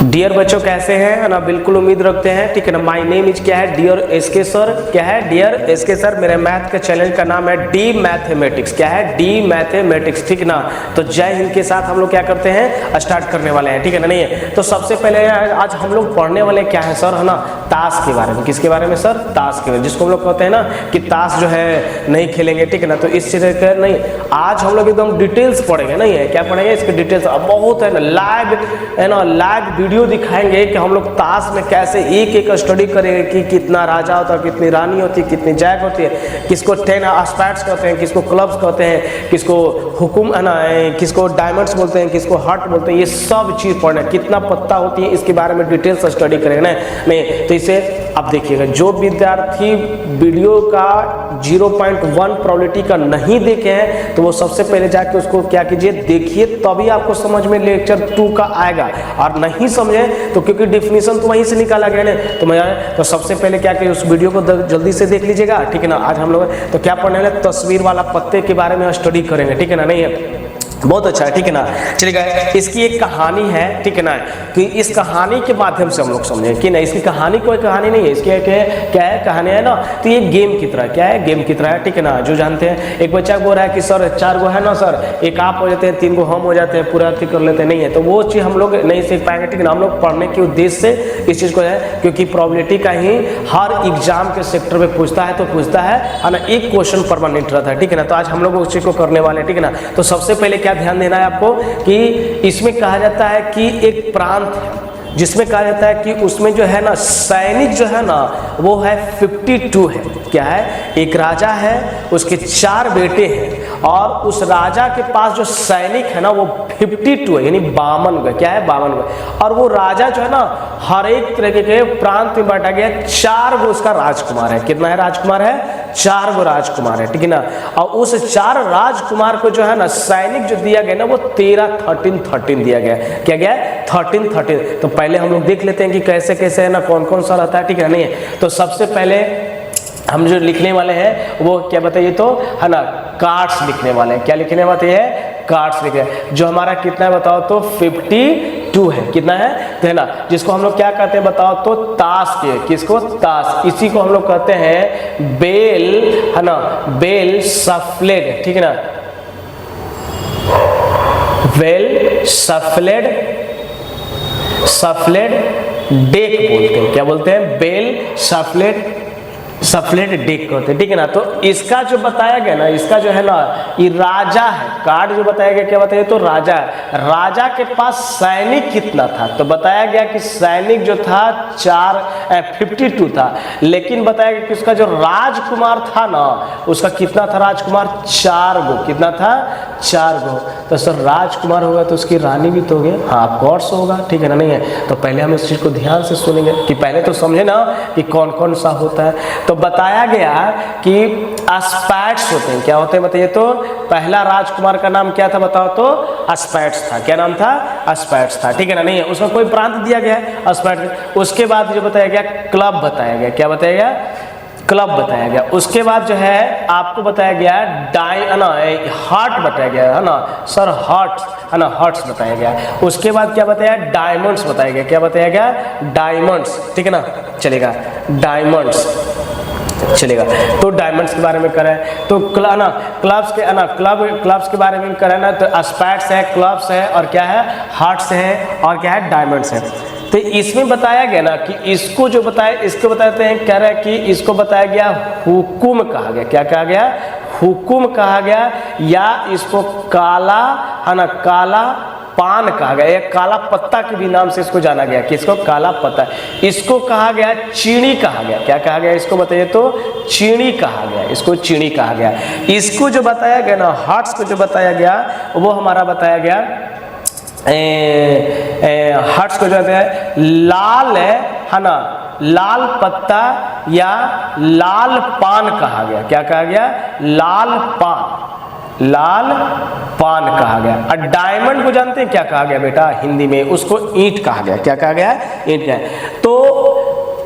Dear बच्चों कैसे हैं ना, बिल्कुल उम्मीद रखते हैं, ठीक है ना। माय नेम इज क्या है, डियर एसके सर। क्या है, डियर एसके सर। मेरे मैथ के चैनल का नाम है डी मैथमेटिक्स। क्या है, डी मैथमेटिक्स, ठीक ना। तो जय हिंद के साथ हम लोग क्या करते हैं, स्टार्ट करने वाले हैं, ठीक है ना। नहीं है तो सबसे पहले आज हम लोग पढ़ने वाले क्या है सर, है ना, ताश के बारे में। किसके बारे में सर, ताश के बारे में, जिसको हम लोग कहते हैं ना कि ताश जो है नहीं खेलेंगे, ठीक है ना। तो इस चीज़ का नहीं, आज हम लोग एकदम डिटेल्स पढ़ेंगे। नहीं है क्या पढ़ेंगे, इसके डिटेल्स बहुत है ना, लाइव है ना, लाइव वीडियो दिखाएंगे कि हम लोग ताश में कैसे एक एक स्टडी करेंगे कि कितना राजा होता है, कितनी रानी होती है, कितनी जैक होती है, किसको 10 एस्पेक्ट्स कहते हैं, किसको क्लब्स कहते हैं, किसको हुकुम है ना, किसको डायमंड्स बोलते हैं, किसको हार्ट बोलते हैं। ये सब चीज़ पढ़ना, कितना पत्ता होती है इसके बारे में डिटेल्स स्टडी करेंगे ना। नहीं तो इसे अब देखिएगा, जो विद्यार्थी वीडियो का 0.1 प्रोबेबिलिटी का नहीं देखे हैं तो वो सबसे पहले जाके उसको क्या कीजिए, देखिए, तभी आपको समझ में लेक्चर 2 का आएगा। और नहीं समझे तो क्योंकि डिफिनीशन तो वहीं से निकाला गया ना, तो सबसे पहले क्या करिए, उस वीडियो को जल्दी से देख लीजिएगा, ठीक है ना। आज हम लोग तो क्या पढ़ने वाले, तस्वीर वाला पत्ते के बारे में स्टडी करेंगे, ठीक है ना। नहीं है बहुत अच्छा है, ठीक है ना। चलिएगा, इसकी एक कहानी है, ठीक है ना, कि इस कहानी के माध्यम से हम लोग समझें कि ना, इसकी कहानी कोई कहानी नहीं है, इसकी क्या है, कहानी है ना। तो ये गेम की तरह, क्या है, गेम की तरह है, ठीक है ना। जो जानते हैं, एक बच्चा बोल रहा है कि सर 4 गो है ना सर, एक आप हो जाते हैं, 3 गो हम हो जाते हैं, पूरा कर लेते हैं। नहीं है तो वो चीज़ हम लोग नहीं सीख पाएंगे, ठीक है ना। हम लोग पढ़ने के उद्देश्य से इस चीज़ को है, क्योंकि प्रोबेबिलिटी का ही हर एग्जाम के सेक्टर में पूछता है, तो पूछता है ना, एक क्वेश्चन परमानेंट रहता है, ठीक है ना। तो आज हम लोग उस चीज़ को करने वाले हैं, ठीक है ना। तो सबसे पहले क्या ध्यान देना है आपको कि इसमें कहा जाता है कि एक प्रांत है जिसमें कहा जाता है कि उसमें जो है ना, सैनिक जो है ना वो है 52 है। क्या है, एक राजा है, उसके 4 बेटे हैं, और उस राजा के पास जो सैनिक है ना वो 52 है, यानी 52 क्या है, 52। और वो राजा जो है ना हर एक तरह के प्रांत में बांटा गया, 4 गो उसका राजकुमार है। कितना है राजकुमार है, 4 गो राजकुमार है, ठीक है ना। और उस 4 राजकुमार को जो है ना सैनिक जो दिया गया ना वो 13 दिया गया। क्या गया, 13। तो पहले हम लोग देख लेते हैं कि कैसे कैसे है ना, कौन कौन सा रहता है, ठीक है। नहीं है तो सबसे पहले हम जो लिखने वाले हैं वो क्या बताइए, तो है ना कार्ड्स लिखने वाले हैं। क्या लिखने वाले हैं, कार्ड्स लिखे, जो हमारा कितना है बताओ तो 52 है। कितना है तो है ना, जिसको हम लोग क्या कहते हैं बताओ तो ताश के, किसको, ताश। इसी को हम लोग कहते हैं बेल, है ना, बेल सफलेड, ठीक है ना, बेल सफलेड, सफलेड डेक बोलते हैं। क्या बोलते हैं, बेल सफलेड डेक कहते हैं, ठीक है ना। तो इसका जो बताया गया ना, इसका जो है ना ये राजा है, कार्ड जो बताया गया, क्या बताया तो राजा है। राजा के पास सैनिक कितना था, तो बताया गया कि सैनिक जो था 52 था, लेकिन बताया गया कि उसका जो राजकुमार था ना उसका कितना था राजकुमार, 4 गो। कितना था, 4 गो। तो सर राजकुमार होगा तो उसकी रानी भी तो होगी, हाँ ऑफकोर्स होगा, ठीक है ना। नहीं है तो पहले हम इस चीज़ को ध्यान से सुनेंगे कि पहले तो समझे ना कि कौन कौन सा होता है। तो बताया गया कि एस्पेक्ट्स होते हैं। क्या होते हैं बताइए तो, पहला राजकुमार का नाम क्या था बताओ तो, एस्पेक्ट्स था। क्या नाम था, एस्पेक्ट्स था, ठीक है ना। नहीं है उसका कोई प्रांत दिया गया एस्पेक्ट्स। उसके बाद जो बताया गया क्लब बताया गया। क्या बताया गया, क्लब बताया गया। उसके बाद जो है आपको बताया गया हार्ट बताया गया, है ना सर, हार्ट, है ना, हार्ट्स बताया गया। उसके बाद क्या बताया, डायमंड्स बताया गया। क्या बताया गया, डायमंड्स, ठीक है ना, चलेगा, डायमंड्स चलेगा। तो डायमंड्स के बारे में करें तो क्लब्स के क्लब्स के बारे में करें ना, तो एस्पेक्ट्स है, क्लब्स है, और क्या है, हार्ट्स है, और क्या है, डायमंड्स है। तो इसमें बताया गया ना कि इसको जो बताया, इसको बताते हैं, कह रहा है कि इसको बताया गया हुकुम कहा गया। क्या कहा गया, हुकुम कहा गया, या इसको काला, है ना, काला पान कहा गया, या काला पत्ता के भी नाम से इसको जाना गया, किसको, काला पत्ता। इसको कहा गया चीनी कहा गया। क्या कहा गया, इसको बताइए तो, चीनी कहा गया, इसको चीनी कहा गया। इसको जो बताया गया ना, हार्ट्स को जो बताया गया वो हमारा बताया गया, हार्ट्स को जो है लाल है ना, लाल पत्ता या लाल पान कहा गया। क्या कहा गया, लाल पान कहा गया। और डायमंड को जानते हैं क्या कहा गया बेटा हिंदी में, उसको ईंट कहा गया। क्या कहा गया, ईंट। तो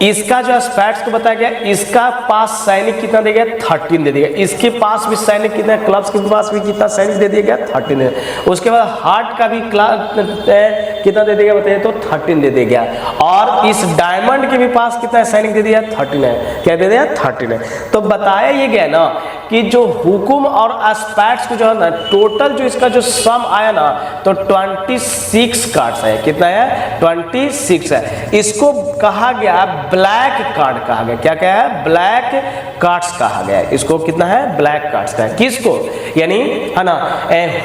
इसका जो एस्पेक्ट्स को बताया गया, इसका पास सैनिक कितना दे गया 13 दे दिया, इसके पास भी सैनिक कितना, क्लब्स के पास भी कितना सैनिक दे दिया गया 13। उसके बाद हार्ट का भी कितना दे दिया बताइए तो 13 दे दिया गया, और इस डायमंड के भी पास कितना सैनिक दे दिया 13 है, क्या दे दिया 13 है। तो बताया ये गया ना कि जो हुकुम और एस्पेक्ट्स को जो है ना टोटल जो इसका जो सम आया ना तो 26 कार्ड्स है, कितना है 26 है। इसको कहा गया ब्लैक कार्ड कहा गया, क्या क्या है ब्लैक कार्ड्स कहा गया, इसको कितना है ब्लैक कार्ड्स का है। किसको यानी है ना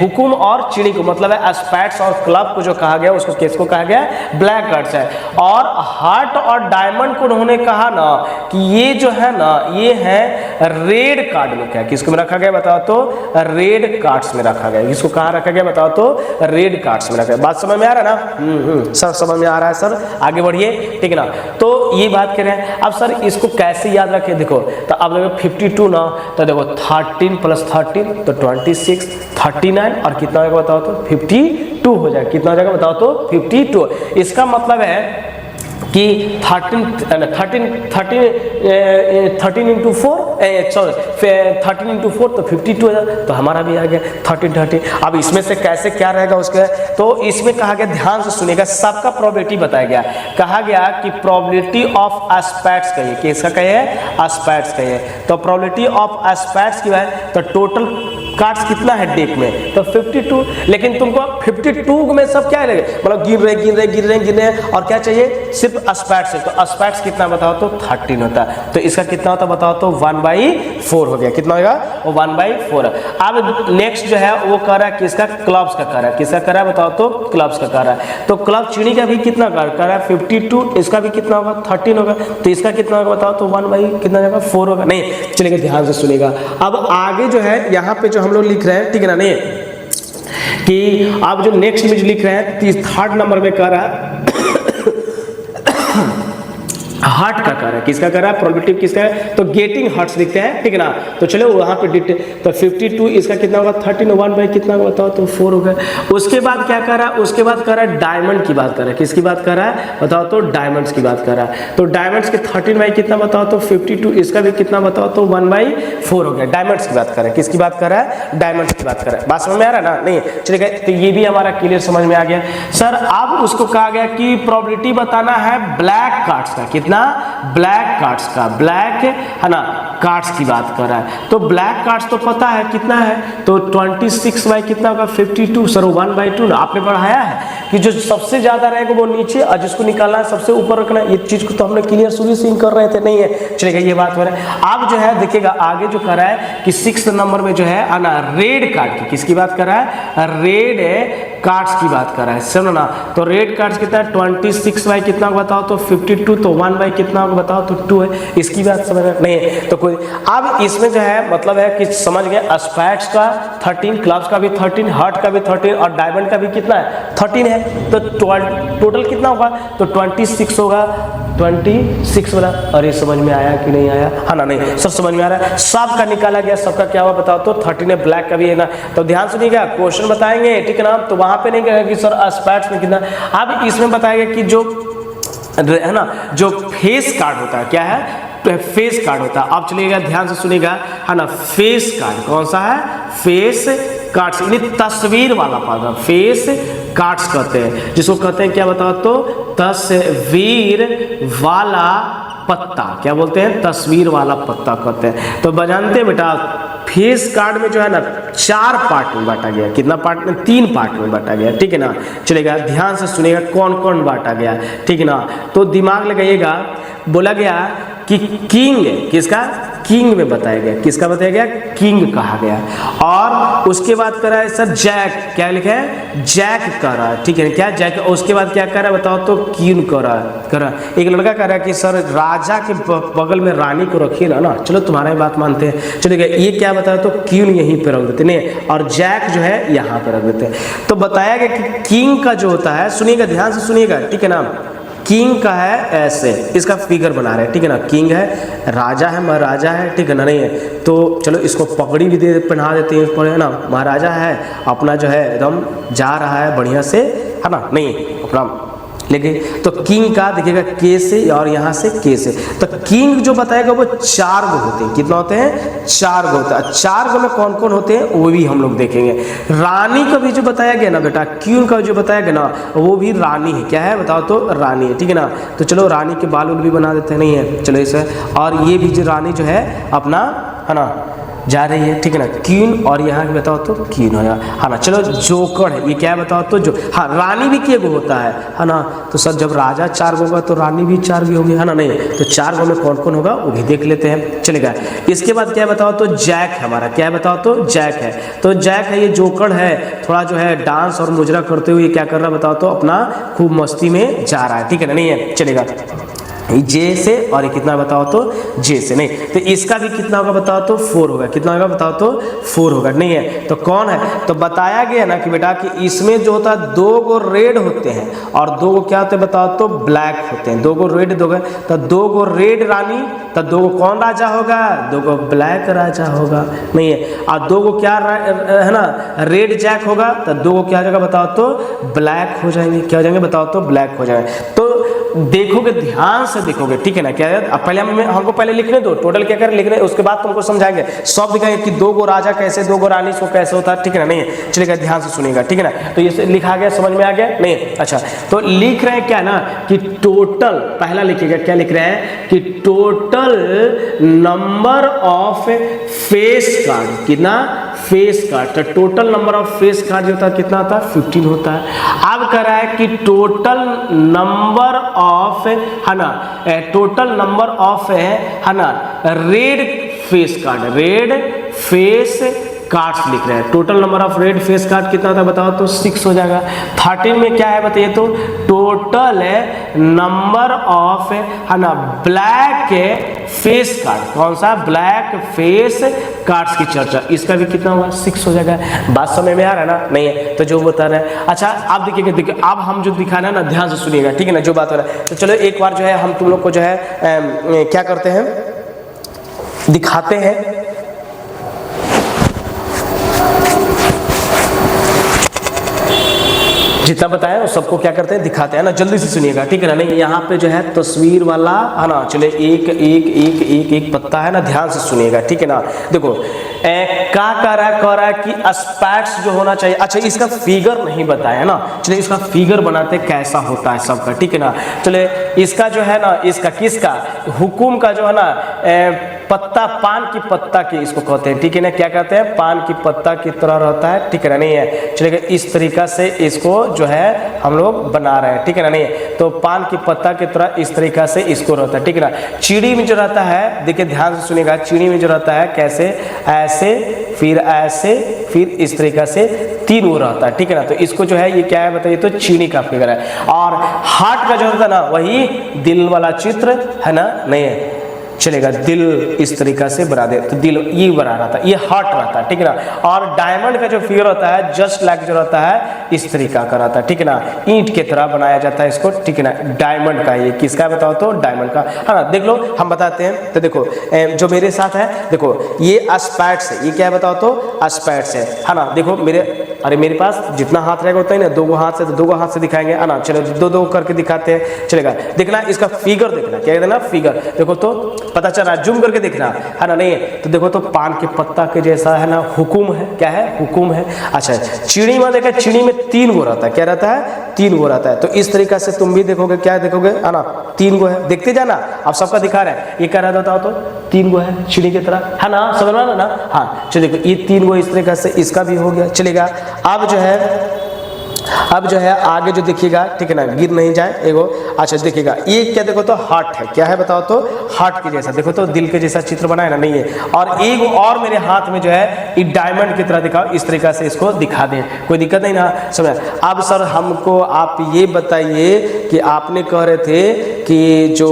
हुकुम और चिड़ी को, मतलब है एस्पेक्ट्स और क्लब को जो कहा गया उसको किसको कहा गया ब्लैक कार्ड्स है। और हार्ट और डायमंड को उन्होंने कहा ना कि ये जो है ना ये है रेड कार्ड में, क्या किसको में रखा गया बताओ तो रेड कार्ड्स में रखा गया। इसको कहाँ रखा गया बताओ तो रेड कार्ड्स में रखा गया। बात समझ में आ रहा है ना? सर समझ में आ रहा है सर, आगे बढ़िए ठीक है ना। तो ये बात कर रहे हैं। अब सर इसको कैसे याद रखे, देखो तो अब देखो 52 ना, तो देखो 13 + 13 तो 26, 39 और कितना होगा बताओ तो 52 हो जाएगा। कितना हो जाएगा बताओ तो 52। इसका मतलब है कि 13 × 4 तो 52 हो जाएगा, तो हमारा भी आ गया 13. अब इसमें से कैसे क्या रहेगा उसके, तो इसमें कहा गया ध्यान से सुनिएगा, सबका प्रोबेबिलिटी बताया गया। कहा गया कि प्रोबेबिलिटी ऑफ एस्पेक्ट्स कहिए, किसका कहिए एस्पेक्ट्स कहिए। तो प्रोबेबिलिटी ऑफ एस्पेक्ट्स की है तो टोटल कार्ड्स कितना है डेक में तो 52, लेकिन तुमको 52 में सब क्या है मतलब गिन रहे और क्या चाहिए सिर्फ एस्पेक्ट्स है। तो एस्पेक्ट्स कितना बताओ तो 13 होता है, तो इसका कितना होता बताओ तो 1/4 हो गया। कितना होगा वो 1/4। अब नेक्स्ट जो है वो कर रहा है किसका क्लब्स का कर रहा है, किसका कर रहा है बताओ तो क्लब्स का कर रहा है। तो क्लब चिड़ी का भी कितना कर रहा है 52, इसका भी कितना होगा 13 होगा, तो इसका कितना होगा बताओ तो 1/4 होगा। नहीं चलिए ध्यान से सुनिएगा। अब आगे जो है यहाँ पे जो हम लोग लिख रहे हैं ठीक है ना, नहीं कि आप जो नेक्स्ट में जो लिख रहे हैं 3rd नंबर में कर रहा है हार्ट का कर रहा है, किसका कर रहा है प्रोबेबिलिटी किसका है तो गेटिंग हार्ट्स लिखते हैं ठीक है ना। तो चलो वहां पे डिटेल तो 52 इसका कितना होगा 13, 1 कितना होगा बताओ तो 4 होगा। उसके बाद क्या कर रहा है, उसके बाद कर रहा है डायमंड की बात कर रहा है, किसकी बात कर रहा है बताओ तो डायमंड्स की बात कर रहा है। तो डायमंड्स के 13 कितना बताओ तो 52, इसका भी कितना बताओ तो 1/4 हो गया। डायमंड्स की बात कर रहा है, किसकी बात कर रहा है डायमंड्स की बात कर रहा है। बात समझ में आ रहा है ना? नहीं चलिए तो ये भी हमारा क्लियर समझ में आ गया। सर अब उसको कहा गया कि प्रोबेबिलिटी बताना है ब्लैक कार्ड्स का, कितना ब्लैक कार्ड्स का, ब्लैक है ना कार्ड्स की बात कर रहा है। तो ब्लैक कार्ड्स तो पता है कितना है तो 26 बाई कितना होगा 52 सर 1/2 ना आपने पढ़ाया है कि जो सबसे ज्यादा रहेगा वो नीचे और जिसको निकालना है सबसे ऊपर रखना है। ये चीज को तो हमने क्लियर शुरू से कर रहे थे, नहीं है चलेगा ये बात हो रहा है। अब जो है देखिएगा आगे जो कर रहा है कि 6 नंबर में जो है ना रेड कार्ड की, किसकी बात कर रहा है रेड कार्ड्स की बात कर रहा है सुनो ना। तो रेड कार्ड्स कितना है 26 बाई कितना बताओ तो 52, तो 1 बाई कितना बताओ तो 2 है। इसकी बात समझ नहीं है तो कोई। अब इसमें जो है मतलब है कि समझ गए एस्पेक्ट्स का 13, क्लब्स का भी 13, हार्ट का भी 13 और डायमंड का भी कितना है 13 है। तो टोटल कितना होगा तो 26 होगा 26 वाला। और ये समझ में आया कि नहीं आया? हाँ ना नहीं सब समझ में आ रहा है। सबका निकाला गया, सबका क्या हुआ बताओ तो 13 है, ब्लैक का भी है ना। तो ध्यान सुनिएगा क्वेश्चन बताएंगे ठीक है ना, तो वहां पे नहीं कहेगा कि सर एस्पेक्ट्स में कितना। अब इसमें बताएगा कि जो है ना जो फेस कार्ड होता है, क्या है फेस कार्ड होता है। आप चलिएगा ध्यान से सुनिएगा है ना, फेस कार्ड कौन सा है फेस कार्ड्स यानी तस्वीर वाला पार्ट फेस कार्ड्स कहते हैं, जिसको कहते हैं क्या बताओ तो तस्वीर वाला पत्ता, क्या बोलते हैं तस्वीर वाला पत्ता कहते हैं। तो जानते हैं बेटा फेस कार्ड में जो है ना 4 पार्ट में बांटा गया, कितना पार्ट में 3 पार्ट में बांटा गया ठीक है ना। चलेगा ध्यान से सुनिएगा कौन कौन बांटा गया ठीक है ना। तो दिमाग लगाइएगा, बोला गया कि किंग किसका किंग में बताया गया, किसका बताया गया किंग कहा गया। और उसके बाद करा है सर जैक, क्या लिखा है जैक करा ठीक है क्या जैक। उसके बाद क्या करा बताओ तो क्वीन करा। एक लड़का कह रहा है कि सर राजा के बगल में रानी को रखिए ना, चलो तुम्हारा ही बात मानते हैं। चलिए ये क्या बताया तो क्वीन यहीं पे रख देते नहीं, और जैक जो है यहाँ पे रख देते हैं। तो बताया गया कि किंग का जो होता है, सुनिएगा ध्यान से सुनिएगा ठीक है ना, किंग का है ऐसे, इसका फिगर बना रहे हैं ठीक है ना। किंग है, राजा है, महाराजा है ठीक है ना, नहीं है तो चलो इसको पगड़ी भी पहना देते हैं पर है ना। महाराजा है अपना जो है एकदम जा रहा है बढ़िया से है ना, नहीं अपना लेकिन तो किंग का देखिएगा के से और यहाँ से के से, तो किंग जो बताएगा वो 4 गो होते हैं। कितना होते हैं? 4 गो होता है। 4 गो में कौन कौन होते हैं वो भी हम लोग देखेंगे। रानी का भी जो बताया गया ना बेटा, क्वीन का जो बताया गया ना, वो भी रानी है। क्या है बताओ तो? रानी है, ठीक है ना। तो चलो रानी के बाल भी बना देते हैं, नहीं है, चलो इसे। और ये भी जो रानी जो है अपना, है ना, जा रही है, ठीक है ना, क्वीन, और यहाँ बताओ तो क्वीन हो गया, है ना। चलो जोकर है, ये क्या है बताओ तो? जो, हाँ, रानी भी के गो होता है ना। तो सर जब राजा 4 गो होगा तो रानी भी 4 गो होगी, है ना। नहीं तो 4 गो में कौन कौन होगा वो भी देख लेते हैं, चलेगा। इसके बाद क्या है बताओ तो? जैक है हमारा। क्या है बताओ तो? जैक है। तो जैक है, ये जोकर है, थोड़ा जो है डांस और मुजरा करते हुए क्या कर रहा है बताओ तो? अपना खूब मस्ती में जा रहा है, ठीक है ना, नहीं है, चलेगा। जे से, और ये कितना बताओ तो? जे से। नहीं तो इसका भी कितना होगा बताओ तो? 4 होगा। कितना होगा बताओ तो? 4 होगा, नहीं है। तो कौन है? तो बताया गया ना कि बेटा कि इसमें जो होता है 2 गो रेड होते हैं और 2 गो क्या होते हैं बताओ तो? ब्लैक होते हैं। 2 गो रेड, 2 गो, तो 2 गो रेड रानी, तो 2 गो कौन राजा होगा? 2 गो ब्लैक राजा होगा, नहीं है। और 2 गो क्या है ना, रेड जैक होगा, तो 2 गो क्या हो जाएगा बताओ तो? ब्लैक हो जाएंगे। क्या हो जाएंगे बताओ तो? ब्लैक हो जाएंगे। तो देखोगे, ध्यान से देखोगे, ठीक है ना। क्या है, अब पहले हमको पहले लिखने दो, टोटल क्या कर लिखने, उसके बाद तुमको समझाएंगे, सब दिखाएंगे कि 2 गो राजा कैसे, 2 गो रानी को कैसे होता है, ठीक है ना, नहीं है, चलिएगा, ध्यान से सुनिएगा, ठीक है ना। तो ये लिखा गया, समझ में आ गया, नहीं है, अच्छा। तो लिख रहे हैं क्या ना कि टोटल, पहला लिखिएगा, क्या लिख रहे हैं कि total number of face card, कितना? Face card. तो total number of face card जो होता है कितना होता है? 15 होता है। अब कह रहा है कि टोटल नंबर ऑफ, है ना, टोटल नंबर ऑफ है ना, red face card, red face cards लिख रहे हैं। Total number of red face card कितना होता है बताओ तो? 6 हो जाएगा। 13 में क्या है बताइए तो? टोटल नंबर ऑफ, है ना, ब्लैक फेस कार्ड। कौन सा? ब्लैक फेस कार्ड्स की चर्चा, इसका भी कितना होगा? 6 हो जाएगा। बात समझ में आ रहा है ना? नहीं है तो जो बता रहे हैं। अच्छा आप देखिएगा, देखिए अब हम जो दिखाना है ना, ध्यान से सुनिएगा, ठीक है ना, जो बात हो रहा है। तो चलो एक बार जो है हम तुम लोग को जो है क्या करते हैं, दिखाते हैं। जितना बताया वो सबको क्या करते हैं? दिखाते हैं ना, जल्दी से सुनिएगा, ठीक है ना। नहीं यहाँ पे जो है तस्वीर वाला, है ना, चले एक एक एक एक एक पत्ता है ना, ध्यान से सुनिएगा, ठीक है ना। देखो क्या कह रहा है कि स्पैट्स जो होना चाहिए। अच्छा इसका फिगर नहीं बताया ना, चलिए इसका फिगर बनाते कैसा होता है सबका, ठीक है ना। चले इसका जो है ना, इसका किसका? हुकुम का जो है ना, पत्ता, पान की पत्ता की इसको कहते हैं, ठीक है ना। क्या कहते हैं? पान की पत्ता की तरह रहता है, ठीक है ना, नहीं है, चलिए इस तरीका से इसको जो है हम लोग बना रहे हैं, ठीक है ना, नहीं है। तो पान की पत्ता की तरह इस तरीका से इसको रहता है, ठीक है ना। चिड़ी में जो रहता है, देखिए ध्यान से सुनिएगा, चिड़ी में जो रहता है कैसे, ऐसे, फिर ऐसे, फिर इस तरीका से 3 वो रहता है, ठीक है ना। तो इसको जो है ये क्या है बताइए तो? चिड़ी का फिगर है। और हार्ट का जो होता है ना, वही दिल वाला चित्र है ना, नहीं है, चलेगा, दिल इस तरीका से बना दे तो दिल ये बना रहता है, ये हार्ट रहता है, ठीक है ना। और डायमंड का जो फिगर होता है, जस्ट लाइक जो रहता है इस तरीका का रहता है, ठीक है ना, ईंट की तरह बनाया जाता है इसको, ठीक है ना। डायमंड का, ये किसका बताओ तो? डायमंड का, है ना। देख लो हम बताते हैं, तो देखो जो मेरे साथ है, देखो ये स्पैट्स है, ये क्या है बताओ तो? स्पैट्स है ना। देखो मेरे पास जितना हाथ रहेगा उतना ही ना, 2 गो हाथ से, तो 2 गो हाथ से दिखाएंगे, है ना। चलो 2-2 करके दिखाते हैं, चलेगा। देखना इसका फिगर, देखना क्या है ना, फिगर देखो तो पता चल रहा है, जूम करके देखना, है ना, नहीं है तो देखो तो पान के पत्ता के जैसा है ना, हुकुम है, क्या है? हुकुम है। अच्छा चिड़ी में देखा, चिड़ी में 3 गो रहता है, क्या रहता है? 3 गो रहता है। तो इस तरीका से तुम भी देखोगे, क्या देखोगे, है ना, 3 गो है, देखते जाना, आप सबका दिखा रहे हैं, ये क्या रहता हो तो? 3 गो है, चिड़ी की तरह, है ना, समझ में आ रहा ना। हाँ चलिए, ये 3 गो इस तरीका से इसका भी हो गया, चलेगा। अब जो है आगे जो देखिएगा, ठीक है ना, गिर नहीं जाए एगो। अच्छा देखिएगा, ये क्या देखो तो? हार्ट है, क्या है बताओ तो? हार्ट के जैसा, देखो तो दिल के जैसा चित्र बनाया ना, नहीं है। और एक और मेरे हाथ में जो है ये डायमंड की तरह दिखाओ, इस तरीका से इसको दिखा दें, कोई दिक्कत नहीं ना, समझ। अब सर हमको आप ये बताइए कि आपने कह रहे थे कि जो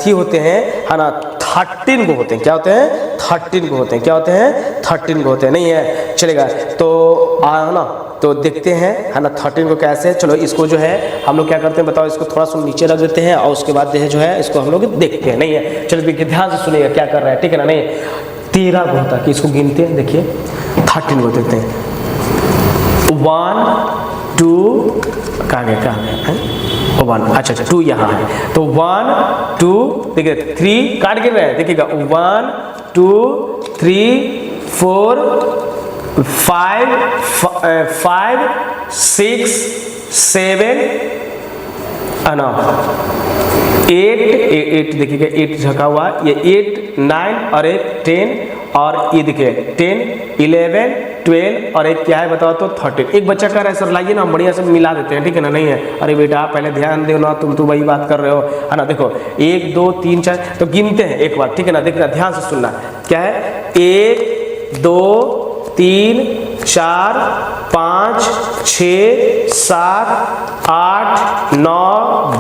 थी होते हैं, है ना, 13 गो होते हैं, क्या होते हैं? 13 गो होते हैं, क्या होते हैं? 13 गो होते हैं, नहीं है, चलेगा। तो है ना, तो देखते हैं, है ना, 13 को कैसे। चलो इसको जो है हम लोग क्या करते हैं बताओ, इसको थोड़ा सा नीचे रख देते हैं और उसके बाद जो है इसको हम लोग देखते हैं, नहीं है। चलो देखिए, ध्यान से सुनिएगा क्या कर रहे हैं, ठीक है ना, नहीं 13 गो होता है कि इसको गिनते हैं, देखिए 13 गो देखते हैं, 1 2 कहाँ गए 1, अच्छा 2 यहाँ है, तो 1 2 देखिए 3 काट गिर रहे हैं, देखिएगा 1 2 3 4 5 6 7 8 देखिएगा 8 झका हुआ, ये 8 9 और एक 10 और ये देखिए 10 11 12 और एक क्या है बताओ तो 13। एक बच्चा कह रहा है सर लाइए ना हम बढ़िया से मिला देते हैं, ठीक है ना, नहीं है, अरे बेटा पहले ध्यान दो ना, तुम तो वही बात कर रहे हो है ना। देखो 1 2 3 4 तो गिनते हैं एक बार, ठीक है ना, देखना ध्यान से सुनना, क्या है 1 2 3 4 5 6 7 8 9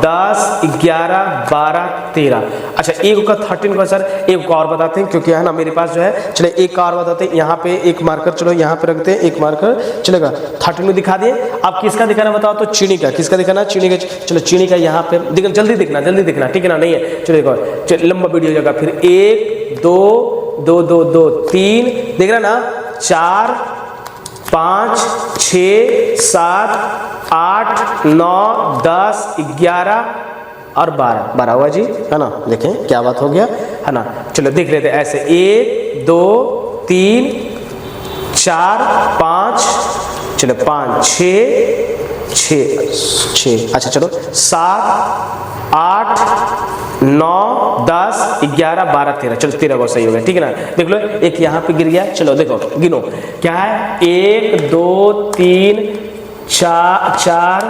10 11 12 13। अच्छा एक का 13 का सर एक को और बताते हैं, क्योंकि है ना मेरे पास जो है, चले एक का और बताते हैं, यहाँ पे एक मार्कर चलो यहाँ पे रखते हैं, एक मार्कर चलेगा 13 में दिखा दिए। अब किसका दिखाना बताओ तो चीनी का, किसका दिखाना चीनी का, चलो चीनी का यहाँ पे देखना, जल्दी दिखना ठीक है ना, नहीं है चलो देखो लंबा वीडियो जाएगा, फिर 1 2 2 2 2 3 देख रहा ना, 4 5 6 7 8 9 10 11 और 12 हुआ जी, है ना, देखें क्या बात हो गया, है ना। चलो देख लेते ऐसे 1 2 3 4 5 चलो 5 6 अच्छा चलो 7 8 9 10 11 12 13 चलो 13 को सही हो गया, ठीक है ना। देख लो एक यहाँ पे गिर गया, चलो देखो गिनो क्या है 1 2 3 4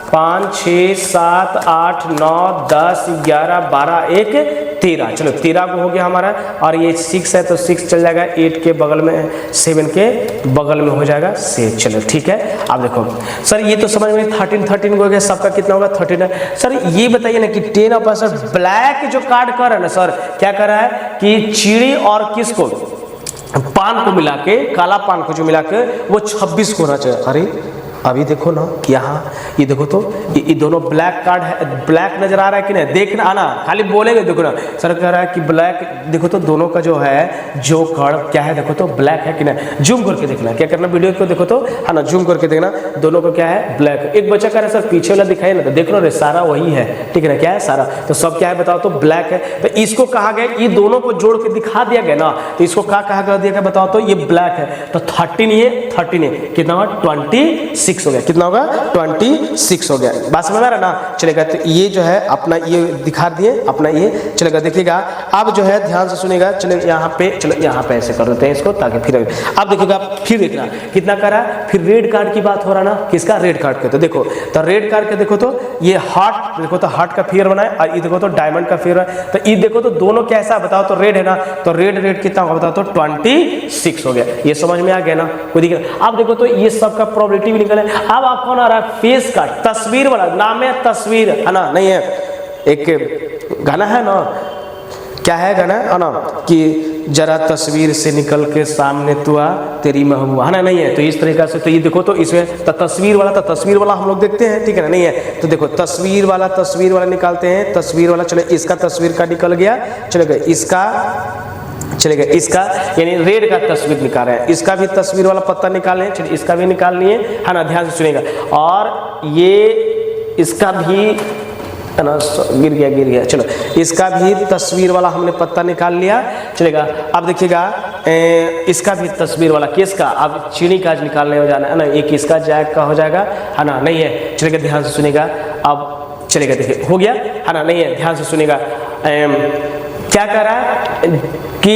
5 6 7 8 9 10 11 12 1 13 चलो 13 को हो गया हमारा, और ये 6 है तो 6 चल जाएगा, 8 के बगल में 7 के बगल में हो जाएगा 6। चलो ठीक है, अब देखो सर ये तो समझ में 13 को हो गया, सबका कितना होगा 13 है। सर ये बताइए ना कि 10 ऑफ सर ब्लैक जो कार्ड कर रहा है ना सर, क्या कर रहा है कि चीड़ी और किसको पान को मिला के, काला पान को जो मिला के वो 26 को होना चाहिए। अरे अभी देखो ना यहाँ ये देखो तो ये दोनों ब्लैक कार्ड है, ब्लैक नजर आ रहा है कि नहीं, देखना आना खाली बोलेंगे, देखो ना सर कह रहा है कि ब्लैक, देखो तो दोनों का जो है जो कार्ड क्या है देखो तो ब्लैक है कि नहीं, जूम करके देखना, क्या करना वीडियो को देखो तो है ना, जूम करके देखना दोनों को क्या है ब्लैक। एक बच्चा कह रहा है सर पीछे वाला दिखाई ना, तो देख लो रे सारा वही है, ठीक है ना, क्या है सारा, तो सब क्या है बताओ तो ब्लैक है। तो इसको कहा गया, ये दोनों को जोड़ के दिखा दिया गया ना, तो इसको क्या कहा गया बताओ तो ये ब्लैक है, तो 13 ये 13 है, कितना होगा 26 हो गया, कितना होगा 26 हो गया, बात समझ आ रहा ना। चलेगा तो ये जो है अपना ये दिखा दिए अपना ये, चलेगा देखिएगा अब जो है ध्यान से सुनेगा, चलो यहाँ पे, चलो यहाँ पे ऐसे कर देते हैं इसको ताकि फिर अब देखिएगा फिर देखना कितना करा, फिर रेड कार्ड की बात हो रहा ना, किसका रेड कार्ड के, तो देखो तो रेड कार्ड के देखो तो ये हार्ट, देखो तो हार्ट का फिगर बनाए, और ये देखो तो डायमंड का फिगर है, तो ये देखो तो दोनों कैसा बताओ तो रेड है ना, तो रेड कितना होगा बताओ तो 26 हो गया, ये समझ में आ गया ना, कोई दिक्कत। अब देखो तो ये सबका प्रोबेबिलिटी भी निकले। अब आप कौन आ रहा है फेस का तस्वीर वाला, नाम है तस्वीर है ना, नहीं है, एक गाना है ना, क्या है गाना है ना कि जरा तस्वीर से निकल के सामने तू आ तेरी महबूबा, है ना, नहीं है, तो इस तरीका से तो ये देखो तो इसमें तो तस्वीर वाला हम लोग देखते हैं, ठीक है ना, नहीं है, तो देखो तस्वीर वाला निकालते हैं, तस्वीर वाला, चलो इसका तस्वीर का निकल गया, चलेगा इसका, चलेगा इसका, यानी रेड का तस्वीर निकाल रहे हैं, इसका भी तस्वीर वाला पत्ता निकालें, चलिए इसका भी निकाल लिए, है ना, ध्यान से सुनेगा, और ये इसका भी है ना, गिर गया, चलो इसका भी तस्वीर वाला हमने पत्ता निकाल लिया, चलेगा। अब देखिएगा इसका भी तस्वीर वाला, किसका, अब चीनी का निकालने हो जाना है ना, एक इसका जैक का हो जाएगा, है ना, नहीं है, चलेगा ध्यान से सुनेगा, अब चलेगा देखिए हो गया, है ना, नहीं है, ध्यान से सुनेगा, क्या कर रहा है कि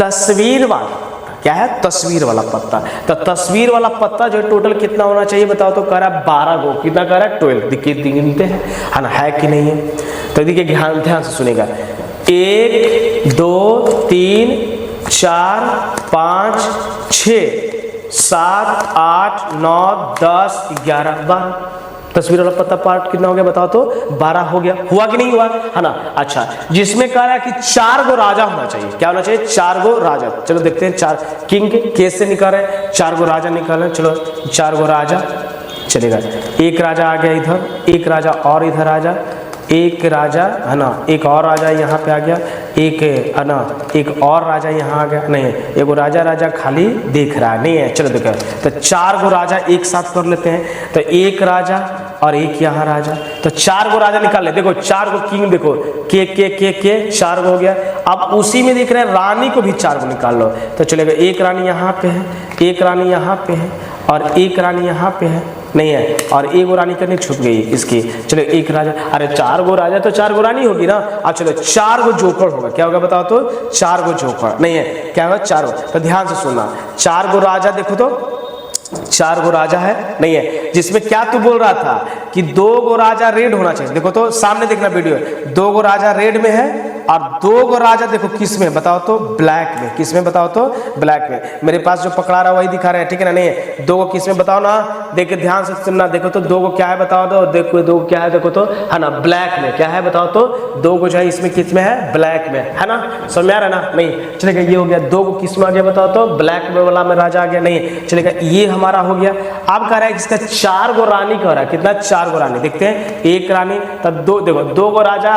तस्वीर वाला, क्या है तस्वीर वाला पत्ता, तो तस्वीर वाला पत्ता जो टोटल कितना होना चाहिए बताओ तो कह रहा है 12 गो, कितना कह रहा है 12, देखिए गिनते हैं, है ना, है कि नहीं है, तो देखिए ध्यान से सुनेगा, 1 2 3 4 5 6 7 8 9 10 11 12, तस्वीर वाला पत्ता पार्ट कितना हो गया बताओ तो 12 हो गया, हुआ कि नहीं हुआ, है ना। अच्छा जिसमें कह रहा है कि 4 गो राजा होना चाहिए, क्या होना चाहिए 4 गो राजा, चलो देखते हैं 4 किंग केस से निकाल रहे हैं, 4 गो राजा निकाल रहे हैं, चलो 4 गो राजा, चलेगा एक राजा आ गया इधर, एक राजा और इधर राजा, एक राजा है ना, एक और राजा यहाँ पे आ गया, एक है ना, एक और राजा यहाँ आ गया, नहीं एगो राजा खाली देख रहा है, नहीं है। चलो देखो, तो 4 गो राजा एक साथ कर लेते हैं, तो एक राजा और एक यहाँ राजा, तो 4 गो राजा निकाल ले। देखो 4 गो किंग, देखो के 4 गो हो गया। अब उसी में देख रहे हैं रानी को भी 4 गो निकाल लो, तो चलेगा एक रानी यहाँ पे है, एक रानी यहाँ पे है और एक रानी यहाँ पे है, नहीं है, और एक गो रानी करनी छुप गई इसकी। चलो एक राजा, अरे 4 गो राजा तो 4 गो रानी होगी ना। अब चलो 4 गो जोकर होगा, क्या होगा बताओ तो? 4 गो जोकर, नहीं है, क्या होगा? 4 गो। तो ध्यान से सुनना, 4 गो राजा, देखो तो 4 गो राजा है, नहीं है, जिसमें क्या तू बोल रहा था कि 2 गो राजा रेड होना चाहिए। देखो तो सामने देखना वीडियो, 2 गो राजा रेड में है और 2 गो राजा देखो किस में बताओ तो? ब्लैक में। किस में बताओ तो? ब्लैक में। मेरे पास जो पकड़ा रहा है वही दिखा रहे हैं, ठीक है ना? नहीं है, 2 गो किस में बताओ ना, देख के ध्यान से सुनना। देखो तो 2 गो क्या है बताओ तो? देखो 2 गो क्या है, देखो तो, है ना, ब्लैक में। क्या है बताओ तो? 2 गो जो है इसमें किस में है? ब्लैक में, है ना? समझ में आ रहा है ना? नहीं, चलेगा, ये हो गया। 2 गो किस में आ गया बताओ तो? ब्लैक में वाला में राजा आ गया, नहीं चलेगा, ये हमारा हो गया। अब कह रहा है इसका 4 गो रानी कह रहा है, कितना? 4 गो रानी। देखते हैं, एक रानी, तब 2, देखो 2 गो राजा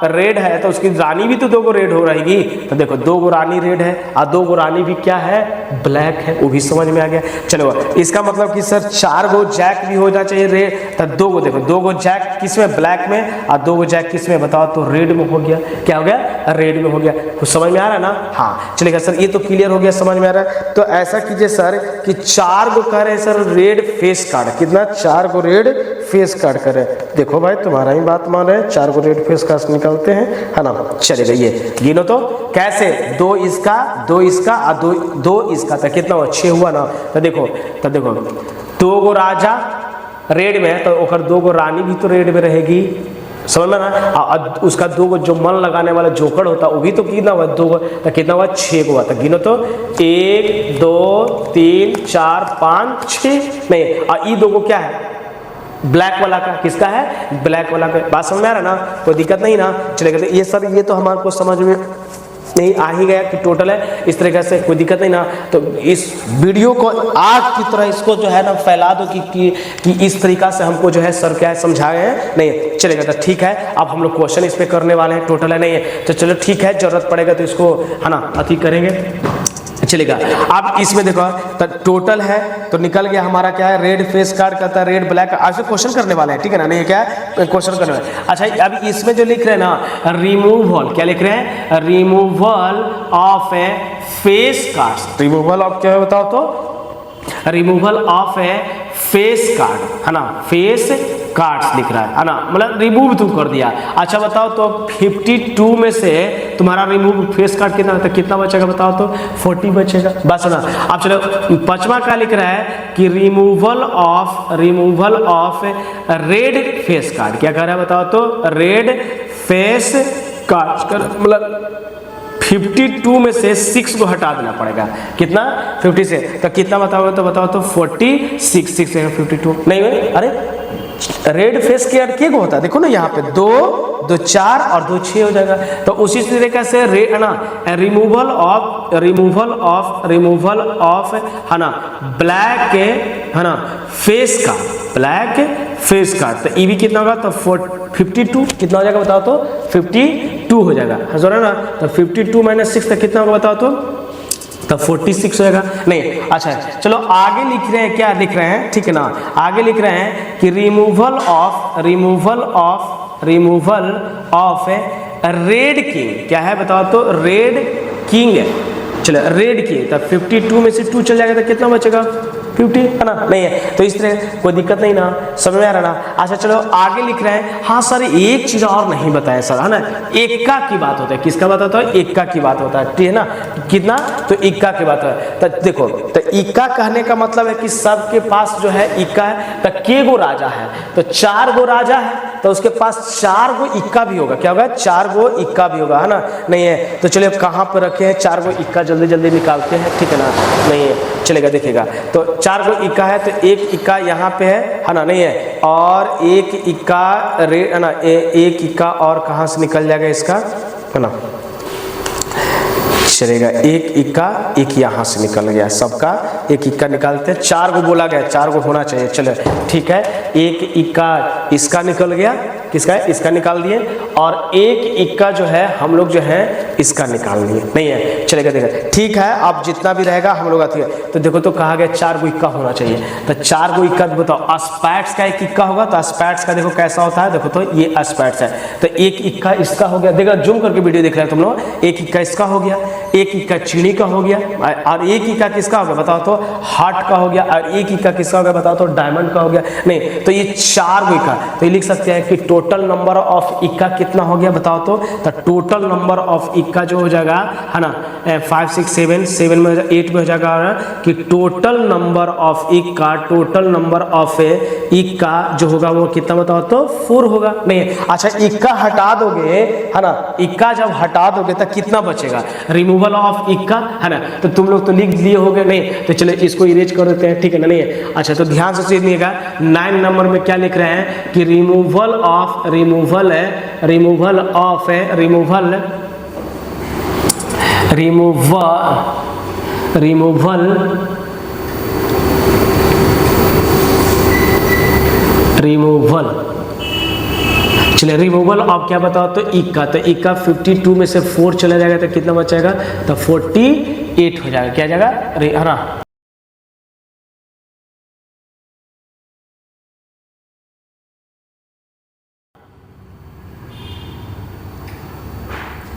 रेड है तो उसकी रानी भी तो 2 गो रेड हो रहेगी, तो देखो 2 गो रानी रेड है और 2 गो रानी भी क्या है? ब्लैक है, वो भी समझ में आ गया। चलो इसका मतलब कि सर 4 गो जैक भी होना चाहिए रेड, तो 2 गो, देखो 2 गो जैक किस में? ब्लैक में, और 2 गो जैक किस में बताओ तो? रेड में हो गया। क्या हो गया? रेड में हो गया। कुछ समझ में आ रहा है ना? हाँ चलेगा सर, ये तो क्लियर हो गया, समझ में आ रहा है। तो ऐसा कीजिए सर कि 4 गो कह रहे हैं सर रेड फेस कार्ड, कितना? 4 गो रेड फेस कार्ड करे। देखो भाई तुम्हारा ही बात मान रहे हैं, 4 गो रेड फेस कार्ड निकालते हैं, है ना? चलेगा, ये गिनो तो कैसे? 2 इसका, 2 इसका और 2 इसका, तो कितना हुआ? 6 हुआ ना। तो देखो 2 गो राजा रेड में है तो ओकर 2 गो रानी भी तो रेड में रहेगी, समझ में ना? उसका 2 गो जो मन लगाने वाला जोकर होता वो भी तो कितना हुआ? 2 गो, तो कितना हुआ? 6 गो हुआ। तो गिनो तो 1 2 3 4 5 6, नहीं, और ये 2 गो क्या है? ब्लैक वाला का। किसका है? ब्लैक वाला का। बात समझ में आ रहा है ना? कोई दिक्कत नहीं ना? चलेगा, ये सर ये तो हमारे को समझ में नहीं आ ही गया कि टोटल है इस तरीके से, कोई दिक्कत नहीं ना? तो इस वीडियो को आग की तरह इसको जो है ना फैला दो कि इस तरीका से हमको जो है सर क्या है समझाए हैं, नहीं चलेगा। तो ठीक है, अब हम लोग क्वेश्चन इस पे करने वाले हैं, टोटल है नहीं है, तो चलो ठीक है, जरूरत पड़ेगा तो इसको है ना अति करेंगे, चलेगा। अब इसमें देखो तो टोटल है तो निकल गया हमारा क्या है? रेड फेस कार्ड कहता है, रेड ब्लैक। आज क्वेश्चन करने वाले हैं, ठीक है ना? नहीं क्या है? क्वेश्चन करने वाले। अच्छा अब इसमें जो लिख रहे हैं ना, रिमूवल, क्या लिख रहे हैं? Removal of A face card. Removal of क्या है बताओ तो? Removal of A face card, है ना? फेस कार्ड्स लिख रहा है ना, मतलब रिमूव तुम कर दिया। अच्छा बताओ तो 52 में से तुम्हारा रिमूव फेस कार्ड कितना होता है? कितना बचेगा बताओ तो? 40 बचेगा। बस ना। अब चलो 5वां क्या लिख रहा है कि removal of red face card. क्या कह रहा है बताओ तो? रेड फेस कार्ड, मतलब 52 में से 6 को हटा देना पड़ेगा। कितना? 50 से, तो कितना बताओ तो? बताओ तो 46, 6 से 52 नहीं हुए। अरे रेड फेस के के को होता है, देखो ना यहाँ पे 2 2 4 और 2 6 हो जाएगा। तो उसी तरीके से है ना रिमूवल ऑफ है ना ब्लैक के, है ना फेस का, ब्लैक फेस कार्ड। तो ये भी कितना होगा? तो 52 कितना हो जाएगा बताओ तो? 52 हो जाएगा, है ना? तो 52 - 6 तक कितना होगा बताओ तो? 46 होगा। नहीं अच्छा चलो आगे लिख रहे हैं, क्या लिख रहे हैं, ठीक है ना? आगे लिख रहे हैं कि रिमूवल ऑफ रेड किंग। क्या है बताओ तो? रेड किंग है। चलो रेड किंग, तब 52 में से 2 चल जाएगा तो कितना बचेगा? 50, है ना? नहीं है, तो इस तरह कोई दिक्कत नहीं ना, समझ में आ रहा ना? अच्छा चलो आगे लिख रहे हैं। हाँ सर एक चीज और नहीं बताया सर, है ना? इक्का की बात होता है। किसका बात होता है? इक्का की बात होता है, ठीक है ना? कितना? तो इक्का की बात है। तो देखो तो इक्का कहने का मतलब है कि सबके पास जो है इक्का है। तो के गो राजा है? तो 4 गो राजा है, तो उसके पास 4 गो इक्का भी होगा। क्या होगा? 4 गो इक्का भी होगा, है ना? नहीं है, तो चलिए कहाँ पर रखे हैं 4 गो इक्का, जल्दी जल्दी निकालते हैं, ठीक है ना? नहीं है, चलेगा, देखिएगा। तो 4 गो इक्का है, तो एक इक्का यहाँ पे है ना? नहीं है, और एक इक्का है ना, एक इक्का और कहाँ से निकल जाएगा इसका, है ना? चलेगा, एक इक्का एक यहाँ से निकल गया, सबका एक इक्का निकालते हैं। 4 गो बोला गया, 4 गो होना चाहिए। चलो ठीक है, एक इक्का इसका निकल गया, किसका है, इसका निकाल दिए, और एक इक्का जो है हम लोग जो है इसका निकाल दिए, नहीं है चलेगा, देखा ठीक है। अब जितना भी रहेगा हम लोग आती है, तो देखो तो कहा गया 4 गो इक्का होना चाहिए, तो 4 गो इक्का बताओ, एस्पैक्ट्स का एक इक्का होगा, तो एस्पैक्ट्स का देखो कैसा होता है, देखो तो ये एस्पैक्ट्स है, तो एक इक्का इसका हो गया, देखो जूम करके वीडियो देख रहे हैं तुम लोग, एक इक्का इसका हो गया, एक इक्का चीनी का हो गया, और एक इक्का किसका हो गया बताओ तो हार्ट का हो गया, और एक इक्का किसका हो गया बताओ तो डायमंड का हो गया, नहीं तो ये 4 गो इक्का, तो ये लिख सकते हैं कि टोटल नंबर ऑफ इक्का कितना हो गया बताओ तो टोटल नंबर ऑफ इक्का जो हो जाएगा है ना 5 6 7 में 8 में हो जाएगा कि टोटल नंबर ऑफ इक्का, टोटल नंबर ऑफ इक्का जो होगा वो कितना बताओ तो 4 होगा, नहीं अच्छा इक्का हटा दोगे है ना, इक्का जब हटा दोगे तो कितना बचेगा, रिमूवल ऑफ इक्का है ना, तो तुम लोग तो लिख लिए होगे, नहीं तो चलो इसको इरेज कर देते हैं, ठीक है ना, नहीं है अच्छा, तो ध्यान से सुनिएगा 9 नंबर में क्या लिख रहे हैं कि रिमूवल ऑफ चलिए रिमूवल ऑफ क्या बताओ तो इक्का, तो इक्का 52 में से 4 चला जाएगा तो कितना बचेगा, तो 48 हो जाएगा, क्या जाएगा है ना,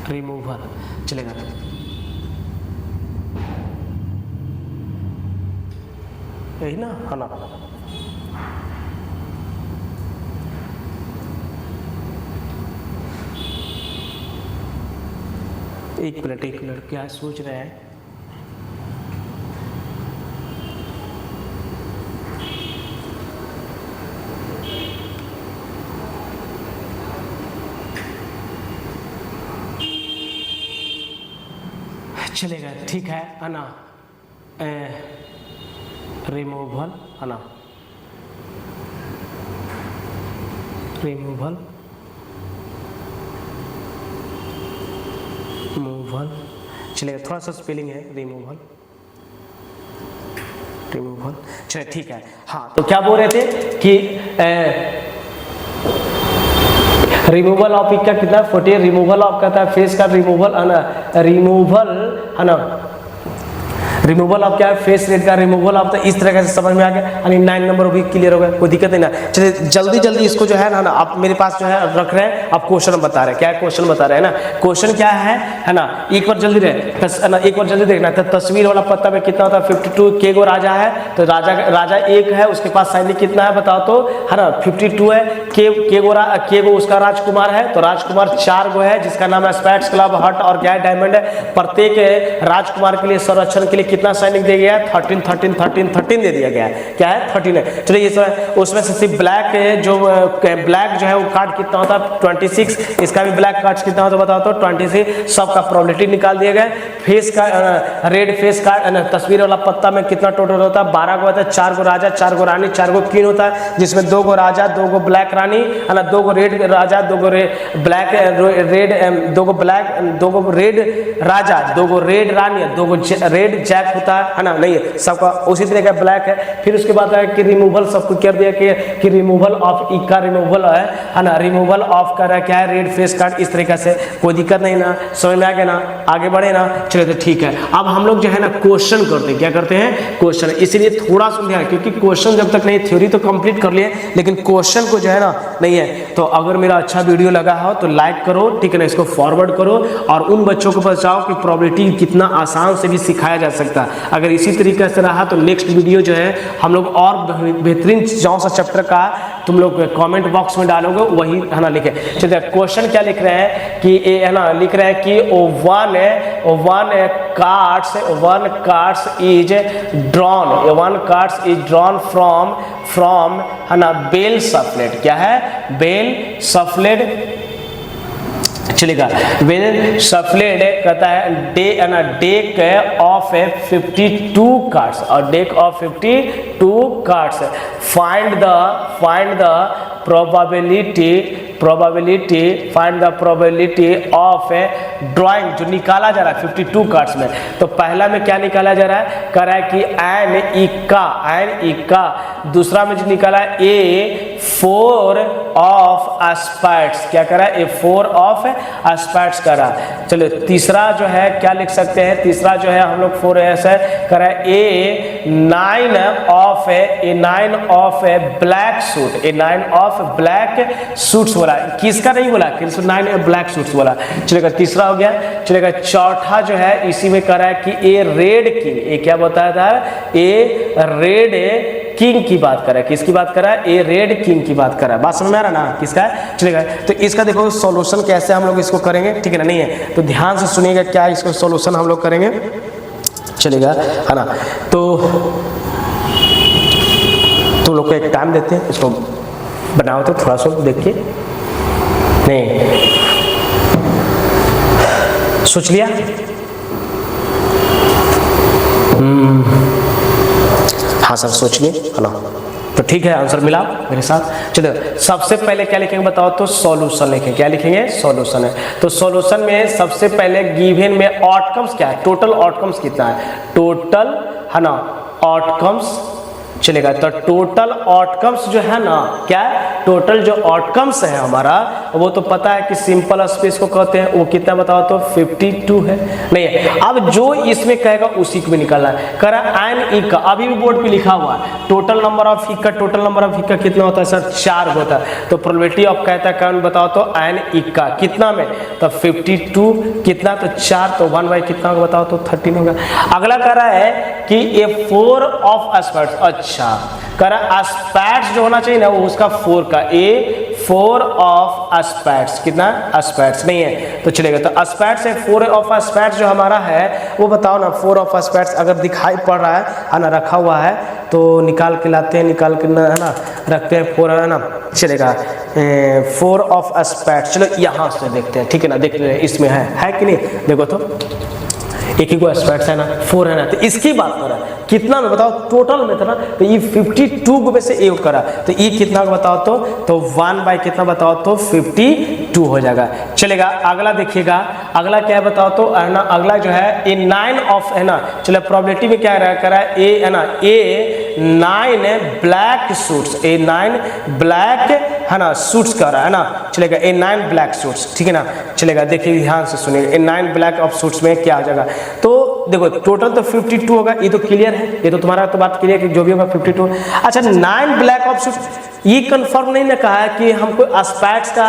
रिमूवल चलेगा, यही ना है ना, एक मिनट क्या सोच रहे हैं, चलेगा ठीक है ना, रिमूवल है ना, रिमूवल चलेगा, थोड़ा सा स्पेलिंग है रिमूवल, चलिए ठीक है। हाँ तो क्या बोल रहे थे कि रिमूवल ऑफ इक्का कितना 48, रिमूवल ऑफ कहता है फेस का रिमूवल है ना, रिमूवल ऑफ क्या है फेस रेट का रिमूवल ऑफ, तो इस तरह से समझ में आ गया, यानी 9 नंबर भी क्लियर हो गया, कोई दिक्कत नहीं ना। चलिए जल्दी इसको जो है ना आप मेरे पास जो है रख रहे हैं, आप क्वेश्चन बता रहे हैं, क्या क्वेश्चन बता रहे हैं ना, क्वेश्चन क्या है ना, एक बार जल्दी एक बार जल्दी देखना, तो तस्वीर वाला पत्ता में कितना होता है 52, के गो राजा है, तो राजा एक है, उसके पास सैनिक कितना है बताओ तो है ना 52 है, के गो उसका राजकुमार है, तो राजकुमार 4 गो है, जिसका नाम है स्पैट्स, क्लब, हट और क्या डायमंड है, प्रत्येक राजकुमार के लिए संरक्षण के लिए कितना सैनिक दिया गया है 13 दे दिया गया है, क्या है 13 है। चलिए ये उसमें से सिर्फ ब्लैक जो ब्लैक जो है वो कार्ड कितना होता है 26, इसका भी ब्लैक कार्ड कितना होता है बताओ तो 26, सबका प्रोबेबिलिटी निकाल दिया गया। फेस का रेड फेस कार्ड तस्वीर वाला पत्ता में कितना टोटल होता है 12 गो होता है, 4 गो राजा 4 गो रानी 4 गो क्वीन होता है, जिसमें 2 गो राजा 2 गो ब्लैक रानी है ना, 2 गो रेड राजा 2 गो ब्लैक रेड 2 गो ब्लैक 2 गो रेड राजा 2 गो रेड रानी 2 गो रेड जैक होता है ना, नहीं सबका उसी तरह का ब्लैक है। फिर उसके बाद है कि रिमूवल सबको कर दिया कि रिमूवल ऑफ इक्का रिमूवल है ना, रिमूवल ऑफ कर रहा है क्या है रेड फेस कार्ड, इस तरीके से कोई दिक्कत नहीं ना, समझ में आ गया ना, आगे बढ़े ना। चलिए तो ठीक है, अब हम लोग जो है ना क्वेश्चन करते हैं, क्या करते हैं क्वेश्चन, इसीलिए थोड़ा सा ध्यान, क्योंकि क्वेश्चन जब तक नहीं थ्योरी तो कंप्लीट कर लिए, लेकिन क्वेश्चन को जो है ना नहीं है, तो अगर मेरा अच्छा वीडियो लगा हो तो लाइक करो, ठीक है ना, इसको फॉरवर्ड करो और उन बच्चों को बताओ कि प्रोबेबिलिटी कितना आसान से भी सिखाया जा सकता है। अगर इसी तरीके से रहा तो नेक्स्ट वीडियो जो है हम लोग और बेहतरीन जौन सा चैप्टर का तुम लोग कमेंट बॉक्स में डालोगे वही है ना लिखे। चलिए क्वेश्चन क्या लिख रहे हैं कि है ना, लिख रहे हैं कि one cards is drawn from है ना बेल सफलेट, क्या है बेल सफलेट, चलेगा वेल सफलेड कहता है डेक ऑफ 52 कार्ड्स और deck of 52 cards, find the probability of drawing, जो निकाला जा रहा है 52 कार्ड्स में। तो पहला में क्या निकाला जा रहा है, कह रहा है कि एन इक्का, दूसरा में जो निकाला ए 4 ऑफ एस्पेक्ट्स, क्या करा ए 4 ऑफ एस्पेक्ट्स करा। चलो तीसरा जो है क्या लिख सकते हैं, तीसरा जो है हम लोग 4 ऐसे करा ए 9 of A black suit, A 9 of black suits बोला, किसका नहीं बोला, 9 ब्लैक सूट्स बोला। चलेगा तीसरा हो गया। चलेगा चौथा जो है इसी में करा है कि ए रेड किंग, ए क्या बताया था, ए रेड किंग की बात करा है, किसकी बात करा है, ए रेड किंग की बात करा है। बात समझ में आ रहा ना किसका है। चलेगा तो इसका देखो सॉल्यूशन कैसे हम लोग इसको करेंगे, ठीक है ना, नहीं है तो ध्यान से सुनिएगा क्या इसका सॉल्यूशन हम लोग करेंगे। चलेगा है ना, तो तुम लोग को एक टाइम देते हैं, इसको बनाओ तो थोड़ा सा देखिए, नहीं सोच लिया, हाँ सर सोच लिए, है ना, तो ठीक है आंसर मिला मेरे साथ। चलिए सबसे पहले क्या लिखेंगे बताओ, तो सॉल्यूशन लिखेंगे, क्या लिखेंगे, सॉल्यूशन है। तो सॉल्यूशन में सबसे पहले गिवन में आउटकम्स क्या है, टोटल आउटकम्स कितना है, टोटल है ना आउटकम्स। चलेगा तो टोटल आउटकम्स जो है ना, क्या है, टोटल जो आउटकम्स है हमारा वो तो पता है कि सिंपल स्पेस को कहते हैं, वो कितना बताओ तो 52 है, नहीं है। अब जो इसमें कहेगा उसी को भी निकालना है। करा एन ई का अभी भी बोर्ड पे लिखा हुआ है, टोटल नंबर ऑफ इक्का, टोटल नंबर ऑफ इक्का कितना होता है सर, 4 होता है। तो प्रोबेबिलिटी ऑफ कहता है कौन बताओ तो एन इक्का कितना में, तो 52 कितना तो 4, तो 1 बाई कितना होगा बताओ तो 13 होगा। अगला कह रहा है कि ये 4 ऑफ एस्पेक्ट्स, अच्छा करा एस्पेक्ट्स जो होना चाहिए ना वो उसका 4 का, ए 4 ऑफ एस्पेक्ट्स कितना, एस्पेक्ट्स नहीं है तो चलेगा। तो एस्पेक्ट्स है 4 ऑफ एस्पेक्ट्स जो हमारा है वो बताओ ना, 4 ऑफ एस्पेक्ट्स अगर दिखाई पड़ रहा है ना, रखा हुआ है तो निकाल के लाते हैं, निकाल के है ना रखते हैं 4 है ना। चलेगा 4 ऑफ एस्पेक्ट्स, चलो यहाँ से देखते हैं, ठीक है ना, देख ले इसमें है कि नहीं, देखो तो एक ही को एस्पेक्ट्स है ना, 4 है ना, तो इसकी बात कर रहा है कितना में बताओ, टोटल में था ना, तो ये 52 को में से एक करा, तो ये कितना का बताओ तो 1 बाई कितना बताओ तो 52 हो जाएगा। चलेगा अगला देखिएगा, अगला क्या है बताओ तो है ना, अगला जो है ए 9 ऑफ है ना, चलो प्रोबेबिलिटी में क्या करा है, ए है ना, ए 9 ब्लैक सूट्स, ए 9 ब्लैक है ना सूट्स कर रहा है ना। चलेगा ए 9 ब्लैक सूट्स, ठीक है ना। चलेगा देखिए ध्यान से सुनिएगा, ए 9 ब्लैक ऑफ सूट्स में क्या हो जाएगा, तो देखो टोटल तो 52 होगा, ये तो क्लियर है, ये तो तुम्हारा तो बात क्लियर है कि जो भी होगा 52। अच्छा 9 ब्लैक ऑफ सूट्स, ये कंफर्म नहीं ना कहा है कि हमको एस्पेक्ट्स का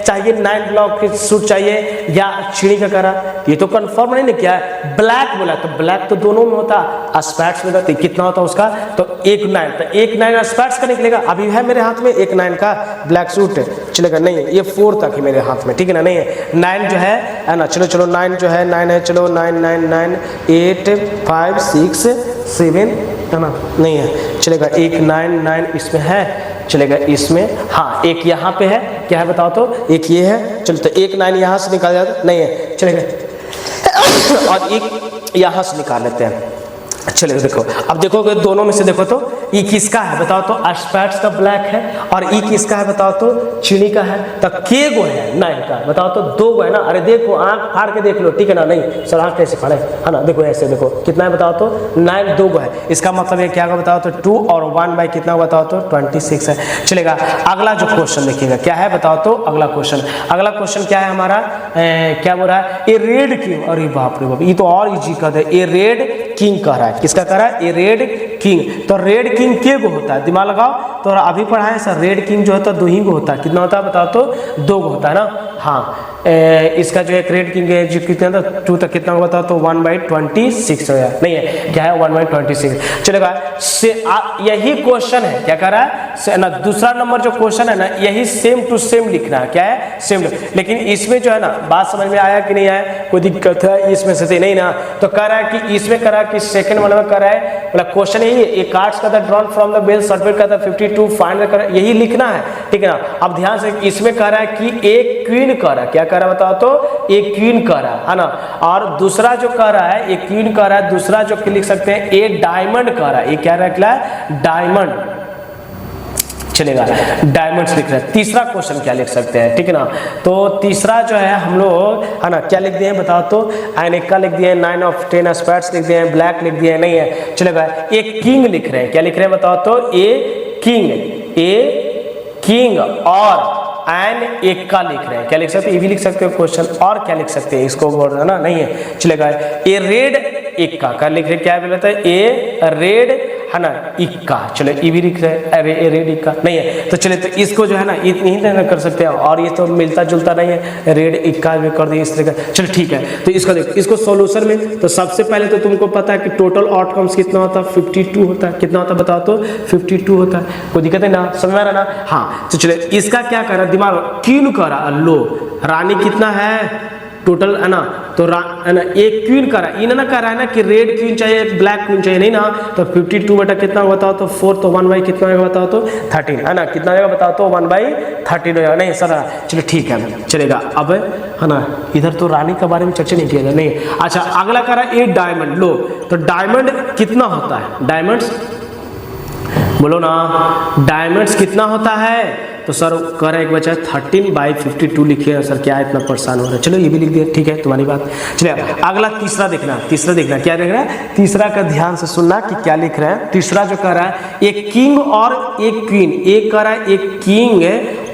चाहिए, 9 ब्लैक सूट चाहिए या चिड़ी का करा, ये तो कंफर्म नहीं ना किया है। ब्लैक बोला तो ब्लैक तो दोनों में होता, एस्पेक्ट्स में तो कितना होता उसका, तो 1 9, तो 1 9 एस्पेक्ट्स का निकलेगा। अभी है मेरे हाथ में 1 9 का ब्लैक सूट, चलेगा नहीं ये 4 तक है मेरे हाथ में, ठीक है ना, नहीं है 9 जो है ना, चलो 9 जो है 9 है, चलो 9 9 9 8 5 6 7 है ना, नहीं है। चलेगा 1 9 9 इसमें है, चलेगा इसमें हाँ एक यहाँ पे है, क्या है बताओ तो एक ये है, चलो तो 1 9 यहाँ से निकाल जाता, नहीं है चलेगा और एक यहाँ से निकाल लेते हैं। चलिए देखो, अब देखोगे दोनों में से देखो तो ई किसका है बताओ तो, एस्पेक्ट्स का ब्लैक है, और ई किसका है बताओ तो, चीनी का है। तो के गो है 9 का बताओ तो 2 गो है ना, अरे देखो आंख फाड़ के देख लो, ठीक है ना, नहीं सर आंख कैसे फाड़े है ना, देखो ऐसे देखो कितना है बताओ तो 9, 2 गो है, इसका मतलब ये क्या होगा बताओ तो 2 और 1 बाई कितना बताओ तो 26 है। चलेगा अगला जो क्वेश्चन देखिएगा क्या है बताओ तो, अगला क्वेश्चन क्या है हमारा, क्या बोल रहा है, ए रेड किंग, अरे बाप रे बाप ये तो और इजी कर दे, ए रेड किंग कह रहा है, किसका कह रहा है, ए रेड किंग। तो रेड किंग के गो होता है, दिमाग लगाओ, तो अभी पढ़ा है सर, रेड किंग जो होता है 2 ही गो होता है, कितना होता है बताओ तो 2 गो होता है ना। हाँ इसका जो एक रेड किंग है जो कितना था 2 तक कितना होगा बताओ तो 1 बाई 26 हो गया, नहीं है क्या है 1 बाई 26। चलेगा यही क्वेश्चन है, क्या कह रहा है ना, दूसरा नंबर जो क्वेश्चन है ना, यही सेम टू सेम लिखना है, क्या है सेम, लेकिन इसमें जो है ना बात समझ में आया कि नहीं आया, कोई दिक्कत है इसमें से नहीं ना, तो कह रहा है कि इसमें कह रहा है कि सेकंड वाले में कह रहा है मतलब क्वेश्चन यही है, एक कार्ड्स का था drawn from the well certificate का था 52 फाइंड कर, यही लिखना है, ठीक है ना। अब ध्यान से इसमें कह रहा है कि एक क्वीन कह रहा है, क्या कह रहा है बताओ तो एक क्वीन कह रहा है ना, और दूसरा जो कह रहा है एक क्वीन कह रहा है, दूसरा जो लिख सकते हैं एक डायमंड कह रहा है, ये क्या रख रहा है डायमंड, चलेगा डायमंड्स लिख रहे हैं। तीसरा क्वेश्चन क्या लिख सकते हैं, ठीक है ना, तो तीसरा जो है हम लोग है ना क्या लिख दिए हैं बताओ तो, एनेका लिख दिए 9 ऑफ 10 एस्पेक्ट्स लिख दिए, ब्लैक लिख दिए, नहीं है चलेगा एक किंग लिख रहे हैं, क्या लिख रहे हैं बताओ तो, ए किंग, ए किंग और एन एक्का लिख रहे हैं, क्या लिख सकते हैं, ये भी लिख सकते हो क्वेश्चन, और क्या लिख सकते हैं इसको बोल ना, नहीं है चलेगा, ए रेड एक्का का लिख रहे, क्या बोलते हैं, ए रेड है ना इक्का, चलो ये भी लिख रहे हैं, अरे ए रेड इक्का नहीं है, तो चले तो इसको जो है ना नहीं कर सकते हैं, और ये तो मिलता जुलता नहीं है, रेड इक्का भी कर दिए इस तरह का, चलो ठीक है। तो इसको देख, इसको सॉल्यूशन में तो सबसे पहले तो तुमको पता है कि टोटल आउटकम्स कितना होता है, 52 होता है, कितना होता है बताओ तो 52 होता है, कोई दिक्कत है ना, समझ में आ रहा ना, हाँ। तो चले इसका क्या कर रहा है दिमाग, क्वीन कर रहा, लो रानी कितना है टोटल है ना, तो है ना एक क्वीन का रहा, ना कह रहा है ना कि रेड क्वीन चाहिए ब्लैक क्वीन चाहिए, नहीं ना, तो 52 बटा कितना बताओ तो 4, तो 1 बाई कितना होगा बताओ तो 13 है ना, कितना होगा बताओ तो 1/13 हो जाएगा, नहीं सर चलो ठीक है चलेगा। अब है ना इधर तो रानी के बारे में चर्चा नहीं किया जाए, नहीं। अच्छा अगला कह रहा है 8 डायमंड, लो तो डायमंड कितना होता है, डायमंड्स बोलो ना, डायमंड्स कितना होता है, तो सर कह रहे एक बच्चा 13/52 लिखिए, सर क्या इतना परेशान हो रहा है, चलो ये भी लिख दिया, ठीक है तुम्हारी बात। चलिए अगला तीसरा देखना, तीसरा देखना क्या देख रहा है, तीसरा का ध्यान से सुनना कि क्या लिख रहा है। तीसरा जो कह रहा है एक किंग और एक क्वीन, एक कह रहा है एक किंग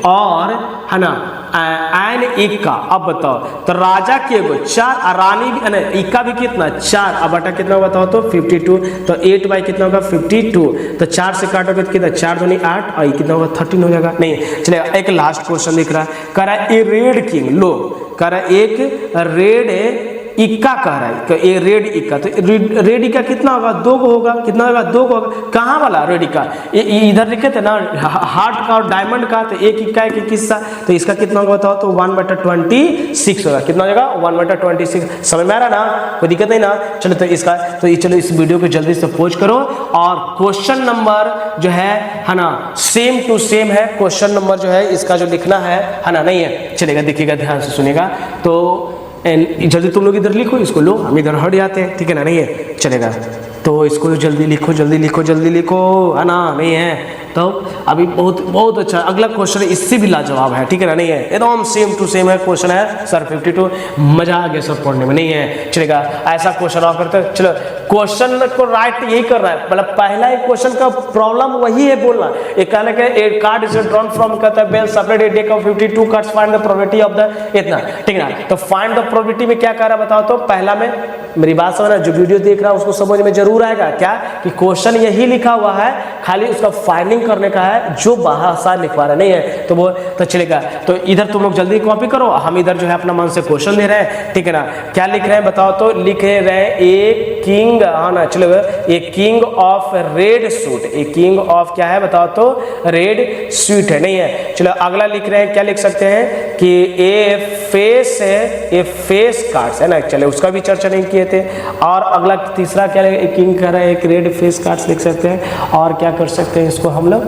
और है ना एन इक्का, अब बताओ तो राजा के एगो 4 और रानी भी इक्का भी कितना 4, अब बटा कितना बताओ तो 52, तो 8 बाई कितना होगा 52, तो 4 से काटोगे तो कितना 4 दूनी 8 और कितना होगा 13 हो जाएगा, नहीं चलिए। एक लास्ट क्वेश्चन दिख रहा है, कह रहा है ए रेड किंग, लो कह रहा है एक रेड इक्का कह रहा है, तो ये रेड इक्का, तो रेड इक्का कितना होगा 2 को होगा, कितना होगा 2 को होगा, कहाँ वाला रेड इक्का, इधर लिखे थे ना हार्ट का और डायमंड का, तो एक इक्का एक हिस्सा, तो इसका कितना होगा बताओ तो 1/26 होगा, कितना हो जाएगा 1/26, समझ में आ रहा ना, कोई दिक्कत नहीं ना। चलो तो इसका तो ये चलो इस वीडियो को जल्दी से पोस्ट करो, और क्वेश्चन नंबर जो है ना सेम टू सेम है, क्वेश्चन नंबर जो है इसका जो लिखना है ना, नहीं है चलेगा, देखिएगा ध्यान से सुनिएगा, तो जल्दी तुम लोग इधर लिखो, इसको लो हम इधर हट जाते हैं, ठीक है ना, नहीं है चलेगा, तो इसको जल्दी लिखो जल्दी लिखो जल्दी लिखो है ना, नहीं है तो अभी बहुत बहुत अच्छा अगला क्वेश्चन है, इससे भी लाजवाब है, ठीक है ना, नहीं है एकदम सेम टू सेम है क्वेश्चन है सर 52, मजा आ गया सब पढ़ने में, नहीं है चलेगा, ऐसा क्वेश्चन आप करते चलो क्वेश्चन को राइट यही कर रहा है, मतलब पहला एक क्वेश्चन का प्रॉब्लम वही है बोलना, एक कहने के एक कार्ड इज ड्रॉन फ्रॉम कहता है well separate a deck of 52 cards, find the probability of the इतना, ठीक है ना, तो फाइंड द प्रोबेबिलिटी में क्या कह रहा है बताओ तो, पहला में मेरी बात समझना, जो वीडियो देख रहा है उसको समझ में जरूर आएगा क्या कि क्वेश्चन यही लिखा हुआ है, खाली उसका फाइंडिंग करने का है, जो भाषा लिखवा रहा नहीं है तो वो तो चलेगा। तो इधर तुम लोग जल्दी कॉपी करो, हम इधर जो है अपना मन से क्वेश्चन दे रहे हैं, ठीक है ना, क्या लिख रहे हैं बताओ तो, लिख रहे हैं ए किंग, हाँ ना चलो, a king of red suit, a king of क्या है बताओ तो रेड सूट है, नहीं है चलो। अगला लिख रहे हैं क्या लिख सकते हैं कि ए फेस कार्ड्स है ना, चले उसका भी चर्चा नहीं किए थे। और अगला तीसरा क्या है, किंग कर रहा है एक रेड फेस कार्ड्स लिख सकते हैं, और क्या कर सकते हैं इसको हम लोग,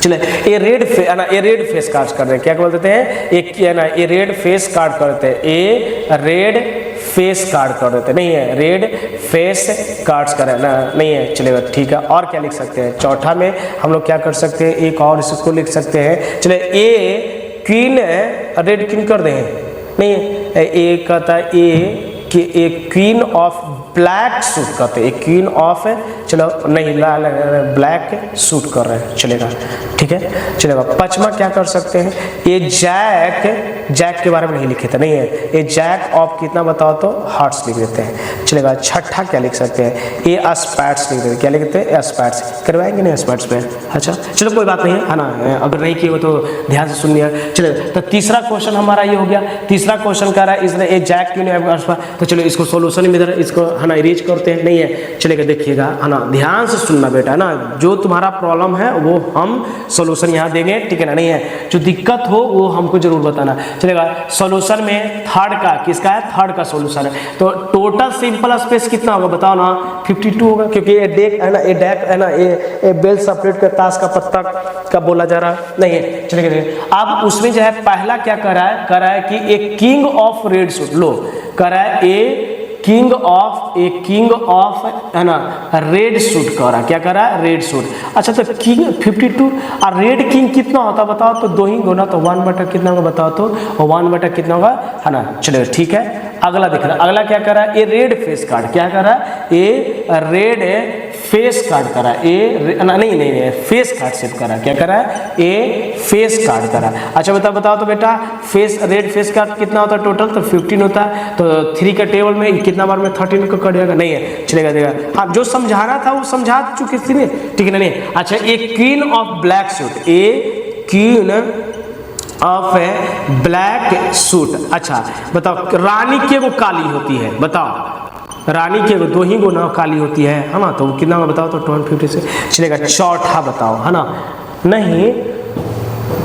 चले ये रेड फेस कार्ड्स कर रहे हैं, क्या बोल देते हैं एक है ना, ये रेड फेस कार्ड करते हैं, ए रेड फेस कार्ड कर देते, नहीं है रेड फेस कार्ड्स कर ना, नहीं है चलेगा ठीक है। और क्या लिख सकते हैं, चौथा में हम लोग क्या कर सकते हैं, एक और इसको लिख सकते हैं, चले ए क्वीन रेड क्वीन कर दें, नहीं है ए कहता है ए कि एक क्वीन ऑफ ब्लैक सूट करते, एक क्वीन ऑफ चलो नहीं ब्लैक सूट कर रहे हैं, चलेगा ठीक है चलेगा। पांचवा क्या कर सकते हैं, ये जैक के बारे में नहीं लिखे थे, नहीं है ये जैक ऑफ कितना बताओ तो हार्ट्स लिख देते हैं, चलेगा। छठा क्या लिख सकते हैं, ये स्पैट्स लिख देते हैं, क्या लिख देते हैं स्पैट्स, करवाएंगे नहीं स्पैट्स पे, अच्छा चलो कोई बात नहीं है ना, अगर नहीं किए हो तो ध्यान से सुनिए। चलो तो तीसरा क्वेश्चन हमारा ये हो गया, तीसरा क्वेश्चन कह रहा है इसने ये जैक क्यों नहीं, तो चलो इसको सोल्यूशन में इधर इसको है ना इरेज करते हैं, नहीं है चलेगा, देखिएगा है ना ध्यान से सुनना बेटा, है ना जो तुम्हारा प्रॉब्लम है वो हम सोल्यूशन यहाँ देंगे, ठीक है ना, नहीं है जो दिक्कत हो वो हमको जरूर बताना, चलेगा। सोल्यूशन में थर्ड का किसका है, थर्ड का सोल्यूशन है, तो टोटल सिंपल स्पेस कितना होगा बताओ ना 52 होगा, क्योंकि ये डेक है ना, ये डेक है ना, ये बेल सेपरेट का ताश का पत्ता का बोला जा रहा नहीं है, चलेगा। अब उसमें जो है पहला क्या कर रहा है कि एक किंग ऑफ रेड सूट, लो कर रहा है ए किंग ऑफ है ना रेड सूट कह रहा, क्या कह रहा है, रेड सूट। अच्छा तो किंग 52 और रेड किंग कितना होता है बताओ तो, 2 ही गुना तो 1 बटा कितना होगा बताओ तो, 1 बटा कितना होगा, है ना। चलो ठीक है, अगला देख रहा है, अगला क्या कर रहा है, ये रेड फेस कार्ड, क्या कर रहा है, ये रेड फेस कार्ड कर रहा है, ये नहीं फेस कार्ड सेट कर रहा है, क्या कर रहा है, ये फेस कार्ड कर रहा है। अच्छा बताओ तो बेटा फेस रेड फेस कार्ड कितना होता है टोटल, तो 15 होता है, तो 3 का टेबल में कितना बार में 13 को कट जाएगा, नहीं है, चलेगा देगा। हाँ जो समझाना था वो समझा चुके थे, ठीक है ना, नहीं। अच्छा एक queen of black suit, A queen of black suit. अच्छा बताओ रानी के वो काली होती है, बताओ रानी के 2 ही गुना काली होती है ना, तो कितना बताओ तो 250 से चलेगा। चौथा बताओ, है ना, नहीं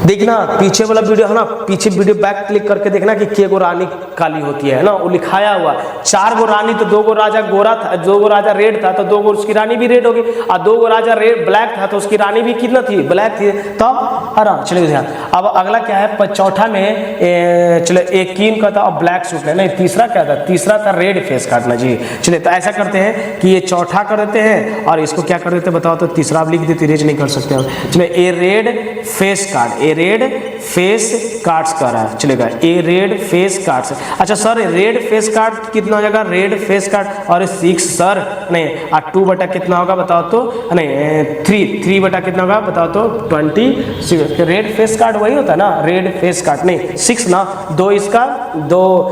देखना पीछे वाला वीडियो, है ना, पीछे वीडियो बैक क्लिक करके देखना कि के गो रानी काली होती है ना, वो लिखाया हुआ 4 गो रानी, तो 2 गो राजा गोरा था, 2 गो राजा रेड था, तो 2 गो उसकी रानी भी रेड होगी, और 2 गो राजा रेड ब्लैक था, तो उसकी रानी भी कितना थी, ब्लैक थी, तब आराम। चलिए ध्यान, अब अगला क्या है, चौथा में चलो एक कीन का था और ब्लैक सूट है, नहीं तीसरा क्या था, तीसरा था रेड फेस काटना जी। चलिए तो ऐसा करते हैं कि ये चौथा कर देते हैं और इसको क्या कर देते हैं बताओ तो, तीसरा आप लिख देते, रेज नहीं कर सकते हम। चलिए ए रेड फेस कार्ड, ए रेड फेस कार्ड्स का रहा है, चलेगा ए रेड फेस कार्ड्स। अच्छा सर रेड फेस कार्ड कितना हो जाएगा, रेड फेस कार्ड और 6 सर नहीं, और 2 बटा कितना होगा बताओ तो, नहीं 3 बटा कितना होगा बताओ तो 26। रेड फेस कार्ड वही होता है ना, रेड फेस कार्ड नहीं 6 ना, 2 इसका 2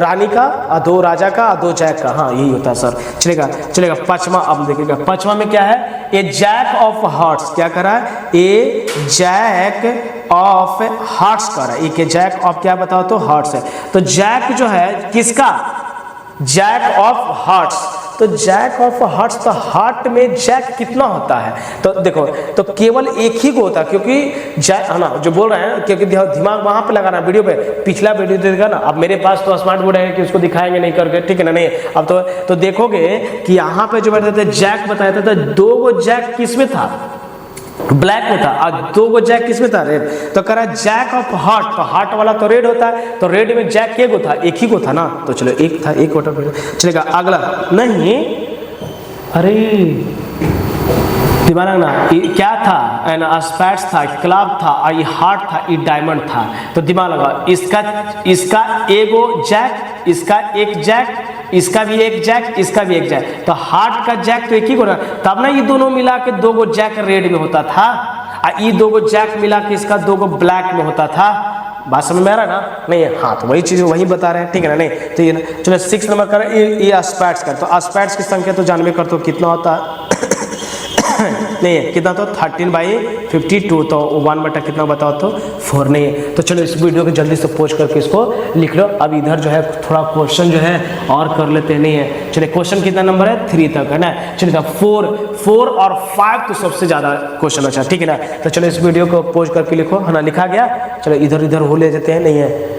रानी का और 2 राजा का और 2 जैक का, हाँ यही होता है सर। चलेगा पांचवा, अब देखिएगा पांचवा में क्या है, ए जैक ऑफ हार्ट्स, क्या कर रहा है, ए जैक ऑफ हार्ट्स कर रहा है, एक जैक ऑफ क्या बताओ तो हार्ट्स है, तो जैक जो है किसका, जैक ऑफ हार्ट्स, तो जैक ऑफ हार्ट्स, तो हार्ट में जैक कितना होता है, तो देखो तो केवल एक ही को होता है, क्योंकि जैक है ना जो बोल रहे हैं, क्योंकि दिमाग वहां पे लगाना वीडियो पे, पिछला वीडियो देगा ना, अब मेरे पास तो स्मार्ट बोर्ड है कि उसको दिखाएंगे नहीं करके, ठीक है ना, नहीं अब तो देखोगे कि यहाँ पे जो बताते थे जैक बताया था, 2 गो जैक किस में था, ब्लैक में था, और 2 गो जैक किसमें था, रेड, तो कह रहा है जैक ऑफ हार्ट, तो हार्ट वाला तो रेड होता है, तो रेड में जैक के गो था, एक ही गो था ना, तो चलो एक था, एक वोटर चलेगा। अगला नहीं, अरे दिमाग ना क्या था, स्पैट्स था, क्लब था, और ये हार्ट था, ये डायमंड था, तो दिमाग लगा इसका एगो जैक, इसका एक जैक, इसका भी एक जैक, इसका भी एक जैक, तो हार्ट का जैक तो एक ही को ना, तब ना ये दोनों मिला के 2 गो जैक रेड में होता था, और ये 2 गो जैक मिला के इसका 2 गो ब्लैक में होता था। बात समझ में आ रहा है ना, नहीं हाँ तो वही चीज वही बता रहे हैं, ठीक है ना, नहीं तो ये चलो 6 नंबर कर, ये स्पैट्स कर, तो स्पैट्स की संख्या तो जानवे कर तो कितना होता है नहीं है, कितना तो 13/52, तो 1 बटा कितना बताओ तो 4 नहीं है। तो चलो इस वीडियो को जल्दी से पोस्ट करके इसको लिख लो। अब इधर जो है थोड़ा क्वेश्चन जो है और कर लेते हैं, नहीं है चलिए क्वेश्चन कितना नंबर है 3 तक है ना, चलिए 4 और 5 तो सबसे ज़्यादा क्वेश्चन अच्छा, ठीक है ना। तो चलो इस वीडियो को पोस्ट करके लिखो, है ना, लिखा गया, चलो इधर इधर हो ले जाते हैं, नहीं है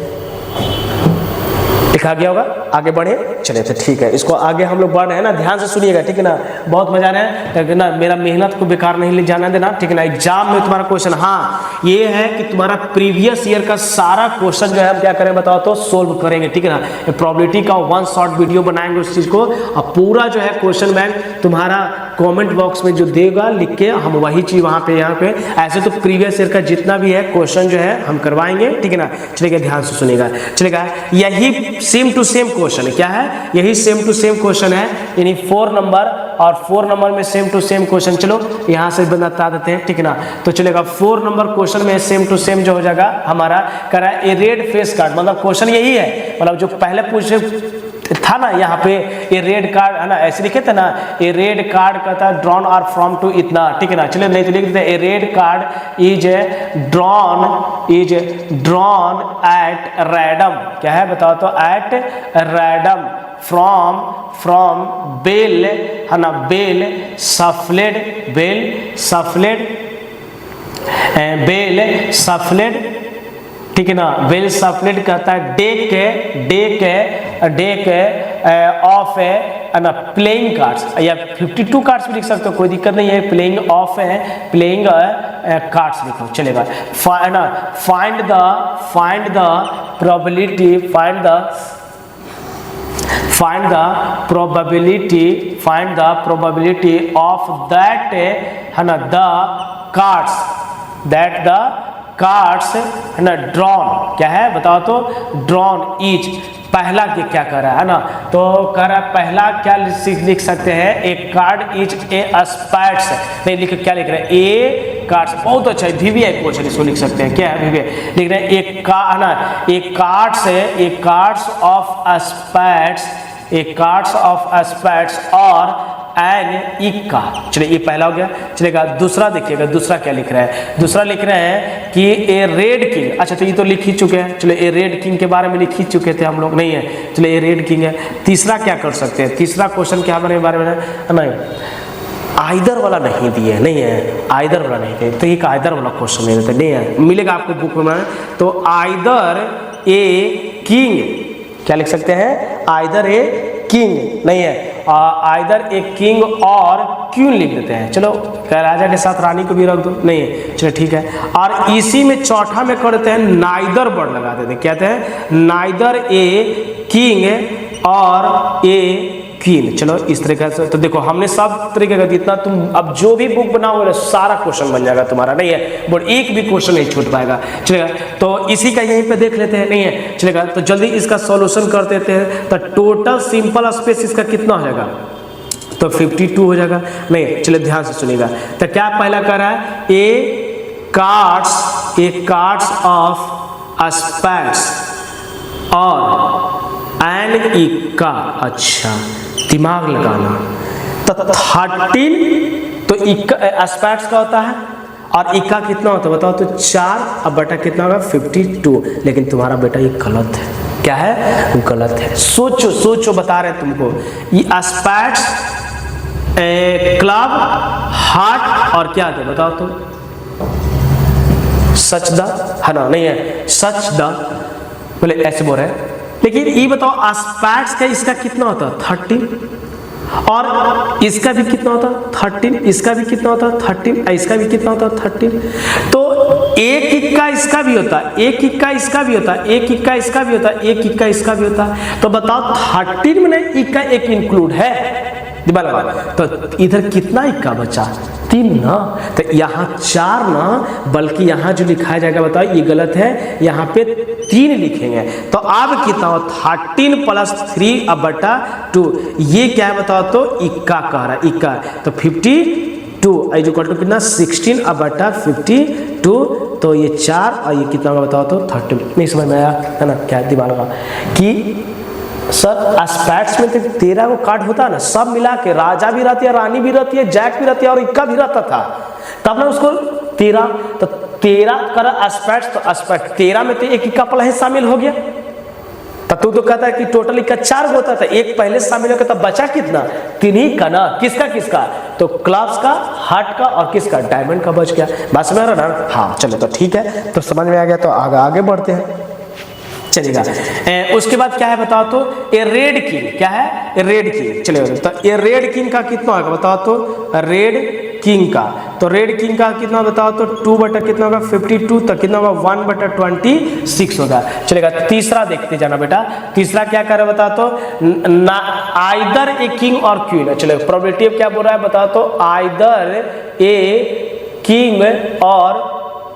लिखा गया होगा, आगे बढ़े चले तो ठीक है। इसको आगे हम लोग बढ़ रहे हैं ना, ध्यान से सुनिएगा, ठीक है ना, बहुत मजा आ रहा है ना, मेरा मेहनत को बेकार नहीं ले जाना देना, ठीक है ना। एग्जाम में तुम्हारा क्वेश्चन हाँ ये है कि तुम्हारा प्रीवियस ईयर का सारा क्वेश्चन जो है हम क्या करें बताओ तो सोल्व करेंगे, ठीक है ना। प्रोबेबिलिटी का 1 शॉर्ट वीडियो बनाएंगे उस चीज को, और पूरा जो है क्वेश्चन बैंक तुम्हारा कमेंट बॉक्स में जो देगा लिख के, हम वही चीज वहां पे यहाँ पे ऐसे तो प्रीवियस ईयर का जितना भी है क्वेश्चन जो है हम करवाएंगे, ठीक है ना। चलिएगा ध्यान से सुनिएगा, चलिएगा यही सेम टू सेम क्वेश्चन है, क्या है यही सेम टू सेम क्वेश्चन है, यानी 4 नंबर और 4 नंबर में सेम टू सेम क्वेश्चन। चलो यहाँ से बता देते हैं, ठीक है ना। तो चलेगा 4 नंबर क्वेश्चन में सेम टू सेम जो हो जाएगा हमारा करा ए रेड फेस कार्ड, मतलब क्वेश्चन यही है, मतलब जो पहले पूछे था ना यहाँ पे ये रेड कार्ड है ना, ऐसे लिखे थे ना, ये रेड कार्ड का था ड्रॉन आर फ्रॉम टू इतना, ठीक है ना। चलिए नहीं तो लिख देते a red card is drawn at random, क्या है बताओ तो एट रैंडम फ्रॉम बेल है ना, बेल सफलेड, ठीक है ना। बेल सफलेट कहता है डेक ऑफ है ना प्लेइंग कार्ड्स, या 52 कार्ड्स भी लिख सकते हो, कोई दिक्कत नहीं है। प्लेइंग ऑफ है, प्लेइंग कार्ड्स लिखो चलेगा। Find the probability, find the find the probability of that है ना the cards है ना drawn, क्या है बताओ तो, drawn each, पहला क्या कर रहा है ना, तो कह रहा है पहला क्या लिख सकते हैं, एक कार्ड इच ए स्पैट्स, नहीं लिख क्या लिख रहे हैं, ए कार्ड्स, बहुत अच्छा है, VVI क्वेश्चन इसको लिख सकते हैं, क्या है VVI लिख रहे हैं, एक कार्ड्स ऑफ स्पैट्स और एन इक्का। चलिए ये पहला हो गया। चलेगा दूसरा, देखिएगा दूसरा क्या लिख रहा है, दूसरा लिख रहे हैं कि ए रेड किंग, अच्छा तो ये तो लिख ही चुके हैं, चलो ए रेड किंग के बारे में लिख ही चुके थे हम लोग, नहीं है, चलिए ए रेड किंग है। तीसरा क्या कर सकते हैं, तीसरा क्वेश्चन क्या हमारे बारे में है, नहीं आइदर वाला नहीं दिए, नहीं है आइदर वाला नहीं दिए, तो एक आइदर वाला क्वेश्चन नहीं देते, नहीं है, मिलेगा आपको बुक में, तो आइदर ए किंग क्या लिख सकते हैं, आइदर ए किंग, नहीं है आइदर ए किंग और क्वीन लिख देते हैं, चलो राजा के साथ रानी को भी रख दो, नहीं है, चलो ठीक है। और इसी में चौथा में कर देते हैं नाइदर वर्ड लगा देते हैं, कहते हैं नाइदर ए किंग और ए क्वीन, चलो इस तरीके से। तो देखो हमने सब तरीके का, जितना तुम अब जो भी बुक बनाओगे सारा क्वेश्चन बन जाएगा तुम्हारा, नहीं है बोल एक भी क्वेश्चन नहीं छूट पाएगा, चलेगा। तो इसी का यहीं पे देख लेते हैं, नहीं है चलेगा, तो जल्दी इसका सॉल्यूशन कर देते हैं। तो टोटल सिंपल स्पेस इसका कितना हो जाएगा, तो 52 हो जाएगा, नहीं चलिए ध्यान से सुनिएगा। तो क्या पहला कर रहा है, ए कार्ड्स ऑफ स्पैट्स और एन इक्का, अच्छा दिमाग लगाना, तो 13 तो इक्का स्पैट्स का होता है और इक्का कितना होता है बताओ तो 4, अब बेटा कितना होगा 52, लेकिन तुम्हारा बेटा ये गलत है, क्या है गलत है, सोचो बता रहे हैं तुमको, ये स्पैट्स क्लब हार्ट और क्या थे बताओ तो, सच द है ना, नहीं है सच द बोले ऐसे बोल रहे हैं, लेकिन ये बताओ स्पैट्स का इसका कितना होता है 13 और इसका भी कितना होता है 13, इसका भी कितना होता है 13, इसका भी कितना होता है 13, तो एक इक्का इसका भी होता है, एक इक्का इसका भी होता है, एक इक्का इसका भी होता है, एक इक्का इसका भी होता है, तो बताओ 13 में इक्का एक इंक्लूड है, तो इधर कितना इक्का बचा 3 ना, तो यहाँ 4 ना, बल्कि यहाँ जो लिखा जाएगा बताओ ये गलत है, यहाँ पे 3 लिखेंगे, तो अब कितना हो 13 + 3 अब बटा 2, ये क्या है बताओ तो इक्का कह रहा है, इक्का, तो 52 इक्वल टू कितना 16 अब बटा 52, तो ये 4 और ये कितना होगा बताओ तो 13, नहीं समझ में आया है ना, क्या दिमाग लगा कि सर स्पैट्स में तो 13 को कार्ड होता है ना, सब मिला के राजा भी रहती है, रानी भी रहती है, जैक भी रहती है और इक्का भी रहता था, तब ना उसको 13, तो 13 कर स्पैट्स, तो स्पैट 13 में तो एक इक्का पहले शामिल हो गया, तब तू कहता है कि टोटल इक्का 4 होता था, एक पहले शामिल हो गया, तब बचा कितना 3 ही का ना, किसका तो क्लब्स का, हार्ट का और किसका डायमंड का बच गया, बात समझ रहा ना, हाँ चलो तो ठीक है, तो समझ में आ गया, तो आगे बढ़ते हैं, चलेगा। उसके बाद क्या है बताओ तो ए रेड किंग, क्या है ए रेड किंग, चलिए तो ए रेड किंग का कितना होगा बताओ तो, रेड किंग का, तो रेड किंग का कितना बताओ तो 2 बटा कितना होगा 52, तो कितना होगा 1/26 होगा, चलेगा। तीसरा देखते जाना बेटा, तीसरा क्या कर रहा है बताओ तो, आइदर ए किंग और क्वीन, चलेगा प्रोबेबिलिटी क्या बोल रहा है बताओ तो, आइदर ए किंग और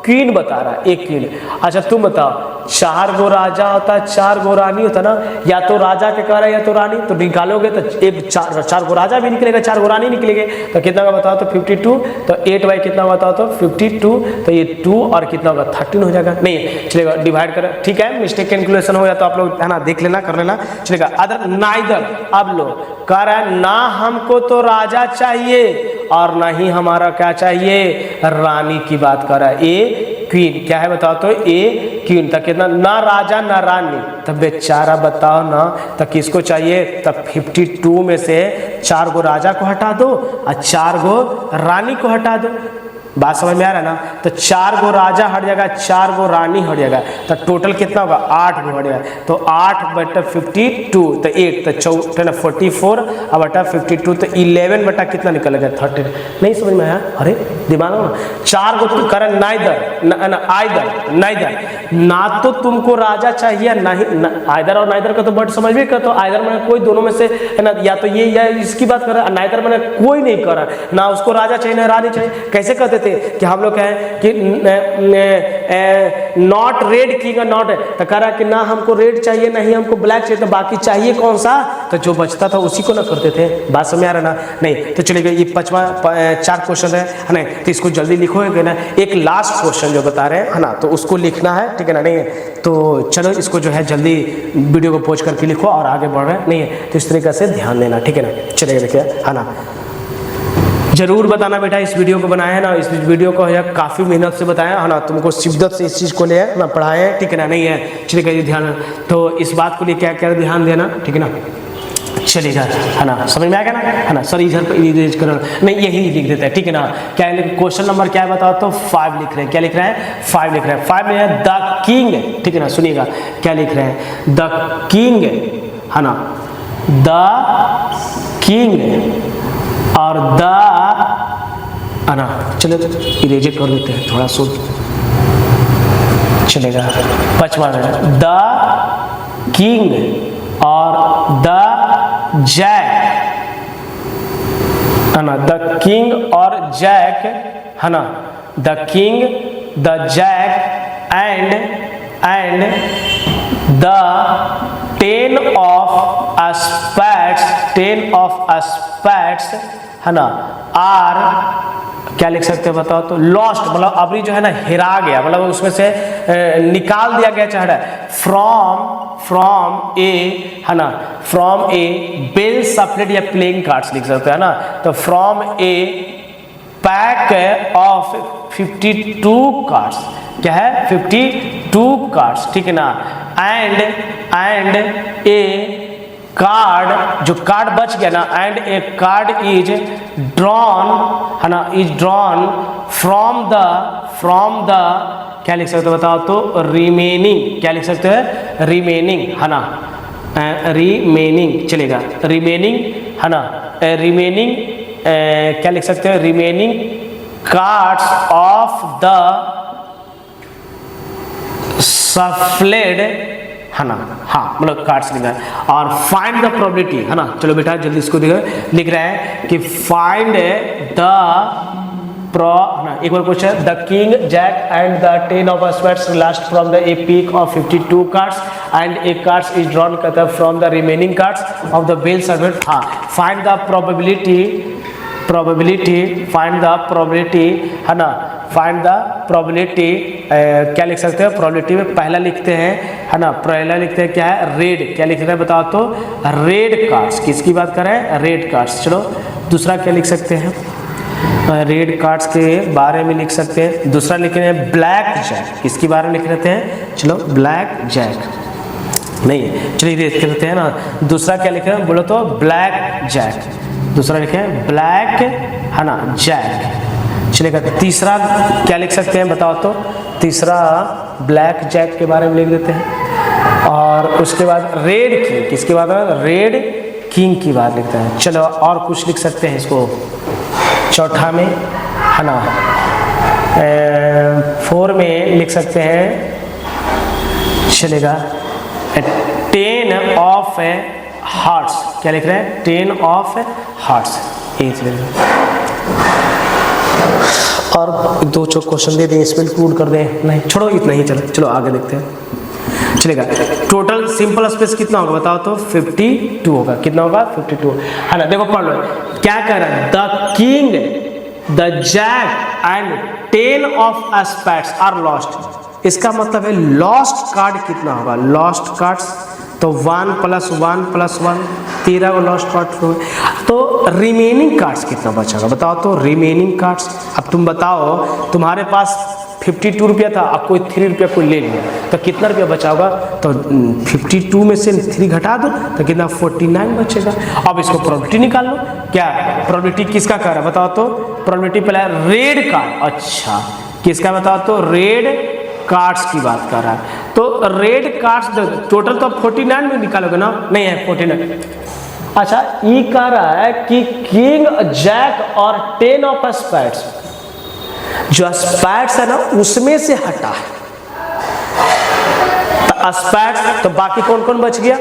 क्वीन बता रहा है, एक क्वीन, अच्छा तुम बताओ 4 गो राजा होता है 4 गो रानी होता ना, या तो राजा के कह रहा है या तो रानी, तो निकालोगे तो एक 4 गो राजा भी निकलेगा 4 गो रानी निकलेंगे, तो कितना का बताओ तो 52, तो 8 बाई कितना बताओ तो 52, तो ये 2 और कितना होगा 13 हो जाएगा, नहीं चलेगा डिवाइड कर, ठीक है मिस्टेक कैलकुलेशन हो जाए तो आप लोग है ना देख लेना कर लेना, चलेगा। अदर नाइदर, अब लो कह रहा है ना हमको तो राजा चाहिए और ना ही हमारा क्या चाहिए रानी की बात कर रहा है, ए क्वीन, क्या है बताओ तो ए क्वीन, तक कितना ना राजा ना रानी, तब बेचारा बताओ ना, तब किसको चाहिए, तब 52 में से 4 गो राजा को हटा दो और 4 गो रानी को हटा दो, बात समझ में आ रहा है ना। तो 4 गो राजा हट जाएगा, 4 गो रानी हट जाएगा, तो टोटल कितना होगा 8 गो हट जाएगा। तो 8/52 तो 8 तो 44 और बटा 52 तो 11 बटा कितना निकलेगा 30। नहीं समझ में आया? अरे दिमाग में 4 गो तो करें नाइदर ना तो तुमको राजा चाहिए नहीं, आइदर और नाइदर का तो बट समझ में कर, तो आइदर मैंने कोई दोनों में से है ना, या तो ये या इसकी बात कर रहा है, नाइदर मैंने कोई नहीं कर रहा, ना उसको राजा चाहिए ना रानी चाहिए। कैसे कहते थे कि हम लोग कहें कि नॉट रेड किंग नॉट, तो कह रहा कि ना हमको रेड चाहिए नहीं हमको ब्लैक चाहिए, तो बाकी चाहिए कौन सा, तो जो बचता था उसी को ना करते थे। बात समझ आ रहा ना। नहीं तो चलिए ये 4 क्वेश्चन है ना, तो इसको जल्दी लिखोगे ना। एक लास्ट क्वेश्चन जो बता रहे हैं है ना, तो उसको लिखना है, ठीक है ना। नहीं है तो चलो इसको जो है जल्दी वीडियो को पॉज करके लिखो और आगे बढ़ रहे हैं। नहीं है तो इस तरीके से ध्यान देना, ठीक है ना। चलिए देखिए है ना, जरूर बताना बेटा इस वीडियो को बनाया है ना, इस वीडियो को है काफ़ी मेहनत से बताया है ना, तुमको शिद्दत से इस चीज़ को ले ना पढ़ाए हैं, ठीक है ना। नहीं है चलिए ध्यान, तो इस बात को लिए क्या क्या ध्यान देना, ठीक है ना। चलिएगा है ना, समझ में आ गया ना, है ना। सर इधर पर इरेज करो, नहीं यही लिख देते हैं, ठीक है ना। क्या क्वेश्चन नंबर क्या है बताओ तो 5 लिख रहे हैं। क्या लिख रहे हैं 5 लिख रहे हैं। 5 में है द किंग, ठीक है ना। सुनिएगा क्या लिख रहे हैं, द किंग है ना, द किंग और द है ना। चलो इरेज कर देते हैं थोड़ा सो चलेगा। 5वां है द किंग और द जैक है ना, द किंग और जैक है ना, the king the jack and the 10 of spades है ना आर क्या लिख सकते हैं बताओ तो लॉस्ट, मतलब अभी जो है ना हिरा गया, मतलब उसमें से निकाल दिया गया चेहरा फ्रॉम ए है ना, फ्रॉम ए बेल सफलेट या प्लेइंग कार्ड्स लिख सकते हैं ना। तो from A pack of 52 cards, क्या है 52 कार्ड्स, ठीक है ना। एंड ए कार्ड, जो कार्ड बच गया ना, and A card is drawn है ना, इज ड्रॉन फ्रॉम द क्या लिख सकते हो बताओ तो रिमेनिंग, क्या लिख सकते हैं रिमेनिंग है ना, रिमेनिंग चलेगा, रिमेनिंग है ना, रिमेनिंग क्या लिख सकते हैं रिमेनिंग कार्ड्स ऑफ द सफलेड है ना, हाँ मतलब कार्ड्स लिखा है। और फाइंड द प्रोबेबिलिटी है ना, चलो बेटा जल्दी इसको लिख रहे हैं कि फाइंड द एक बार question, the king jack and the 10 of spades last from the a pack ऑफ 52 cards and a cards is drawn कहता है from the remaining cards of the bell servant. हाँ find the probability find the probability है ना, find the probability क्या लिख सकते हैं प्रोबेबिलिटी में पहला लिखते हैं है ना, पहला लिखते हैं क्या है रेड, क्या लिखते हैं बताओ तो रेड कार्ड्स, किसकी बात करें रेड कार्ड्स। चलो दूसरा क्या लिख सकते हैं रेड कार्ड्स के बारे में लिख सकते हैं। दूसरा लिख रहे हैं ब्लैक जैक, किसके बारे में लिख लेते हैं चलो ब्लैक जैक, नहीं चलिए देख लेते हैं ना। दूसरा क्या लिख रहे हैं बोलो तो ब्लैक जैक, दूसरा लिखे हैं ब्लैक है ना जैक चलेगा। तीसरा क्या लिख सकते हैं बताओ तो, तीसरा ब्लैक जैक के बारे में लिख देते हैं। और उसके बाद रेड किंग, किसकी बात है रेड किंग की बात लिखते हैं। चलो और कुछ लिख सकते हैं इसको चौथा में है ना, 4 में लिख सकते हैं चलेगा 10 ऑफ हार्ट्स, क्या लिख रहे हैं 10 ऑफ हार्ट्स, ये चलेगा। और 2 क्वेश्चन दे दें इसमें इंक्लूड कर दें, नहीं छोड़ो इतना ही, चलो आगे देखते हैं चलेगा। टोटल सिंपल स्पेस कितना होगा बताओ तो 52 होगा, कितना होगा 52 है ना। देखो पढ़ लो क्या कह रहा है, the king the jack and 10 of spades are lost, इसका मतलब है लॉस्ट कार्ड कितना होगा, लॉस्ट कार्ड्स तो 1 + 1 + 1 13 को लॉस्ट कार्ड हो। तो रिमेनिंग कार्ड्स कितना बचेगा बताओ तो रिमेनिंग कार्ड्स। अब तुम बताओ तुम्हारे पास 52 रुपया था, अब कोई 3 रुपया कोई ले लिया तो कितना रुपया बचा होगा, तो 52 में से 3 घटा दो तो कितना 49 बचेगा। अब इसको प्रोबेबिलिटी निकाल लो, क्या प्रोबेबिलिटी किसका कर रहा है बताओ तो प्रोबेबिलिटी पहला है रेड कार्ड। अच्छा किसका बताओ तो रेड कार्ड्स की बात कर रहा है। तो रेड कार्ड्स टोटल तो 49 में निकालोगे ना, नहीं है 49। अच्छा ये कह रहा है कि किंग जैक और 10 ऑफ स्पैड्स, जो स्पैड्स है ना उसमें से हटा है तो स्पैड्स, तो बाकी कौन कौन बच गया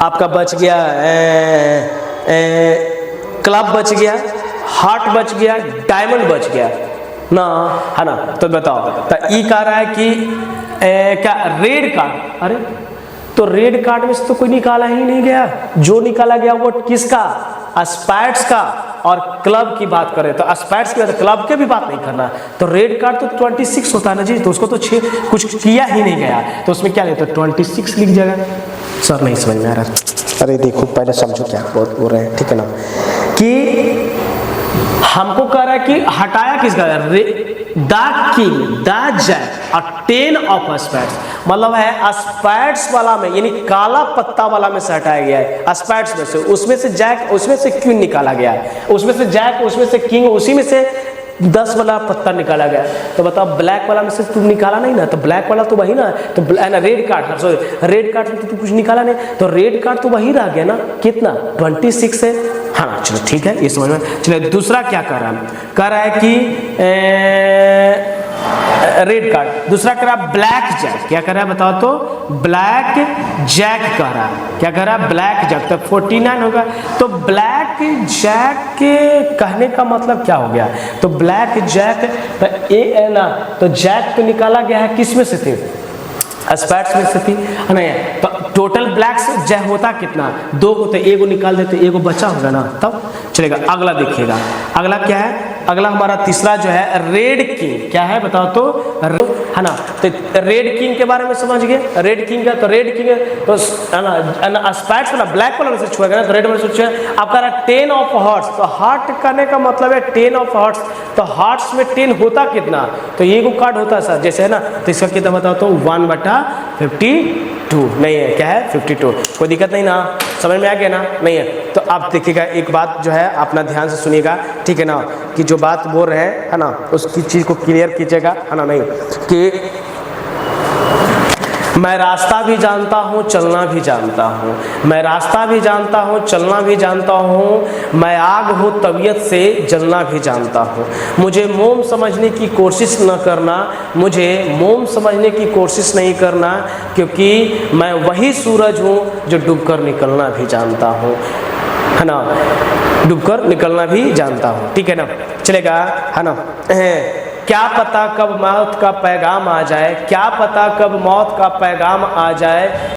आपका? बच गया क्लब बच गया, हार्ट बच गया, डायमंड बच गया ना, है ना। तो बताओ तो ई कह रहा है कि क्या रेड कार्ड, अरे तो रेड कार्ड में से तो कोई निकाला ही नहीं गया, जो निकाला गया वो किसका? स्पैड्स का। और क्लब की बात करें तो स्पैड्स की बात, क्लब के भी बात नहीं करना। तो रेड कार्ड तो 26 होता है ना जी, तो उसको तो कुछ किया ही नहीं गया, तो उसमें क्या लेते? 26 लिख जाएगा। सर नहीं समझ में आ रहा, अरे देखो पहले समझो क्या बोल रहे हैं, ठीक है ना। कि हमको कह रहा है कि हटाया किसका? द किंग, द जैक और 10 ऑफ स्पैड्स, मतलब है स्पैड्स वाला में, यानी काला पत्ता वाला में से हटाया गया है। स्पैड्स में से, उसमें से जैक, उसमें से क्वीन निकाला गया है, उसमें से जैक, उसमें से किंग, उसी में से 10 वाला पत्ता निकाला गया। तो बताओ ब्लैक वाला में से तुम निकाला नहीं ना, तो ब्लैक वाला तो वही ना, तो ना red card, sorry red card में तो तुम कुछ निकाला नहीं, तो रेड कार्ड तो वही रह गया ना, कितना? 26 है। हाँ चलो ठीक है, ये समझ में। चलो दूसरा क्या कर रहा है? कह रहा है कि रेड कार्ड, दूसरा कह रहा है ब्लैक जैक। क्या कह रहा है बताओ तो? ब्लैक जैक कह रहा है। क्या कह रहा है? Blackjack. तो 49 होगा। तो ब्लैक जैक के कहने का मतलब क्या हो गया? तो ब्लैक जैक तो ए ना, तो जैक तो निकाला गया है किस में से थे? स्पैड्स में से थी, नहीं। तो टोटल ब्लैक्स जैक होता कितना? 2 को, तो एगो निकाल देते, एगो बचा होगा ना, तब चलेगा। अगला देखिएगा, अगला क्या है? अगला हमारा तीसरा जो है रेड किंग। क्या है बताओ तो? है ना। तो रेड किंग के बारे में समझ गए, रेड किंग का। तो रेड किंग तो है ना स्पैड्स वाला ब्लैक वाला में से छुएगा ना, तो रेड वाले से छुएगा। आप कह रहा है 10 ऑफ हार्ट्स, तो हार्ट करने का मतलब है 10 ऑफ हार्ट्स। तो हार्ट्स में 10 होता कितना? तो ये को कार्ड होता है सर, जैसे है ना, तो इसका कितना बताओ तो? 1/52 नहीं है, क्या है? 52। कोई दिक्कत नहीं ना, समझ में आ गया ना? नहीं है। तो आप देखिएगा एक बात जो है अपना ध्यान से सुनिएगा, ठीक है ना, कि जो बात बोल रहे हैं है ना उसकी चीज को क्लियर कीजिएगा, है ना। नहीं कि मैं रास्ता भी जानता हूँ, चलना भी जानता हूँ, मैं रास्ता भी जानता हूँ, चलना भी जानता हूँ, मैं आग हूँ तबीयत से जलना भी जानता हूँ। मुझे मोम समझने की कोशिश न करना, मुझे मोम समझने की कोशिश नहीं करना, क्योंकि मैं वही सूरज हूँ जो डूबकर निकलना भी जानता हूँ, है ना, डूबकर निकलना भी जानता हूँ, ठीक है ना। चलेगा, है ना। क्या पता कब मौत का पैगाम आ जाए, क्या पता कब मौत का पैगाम आ जाए,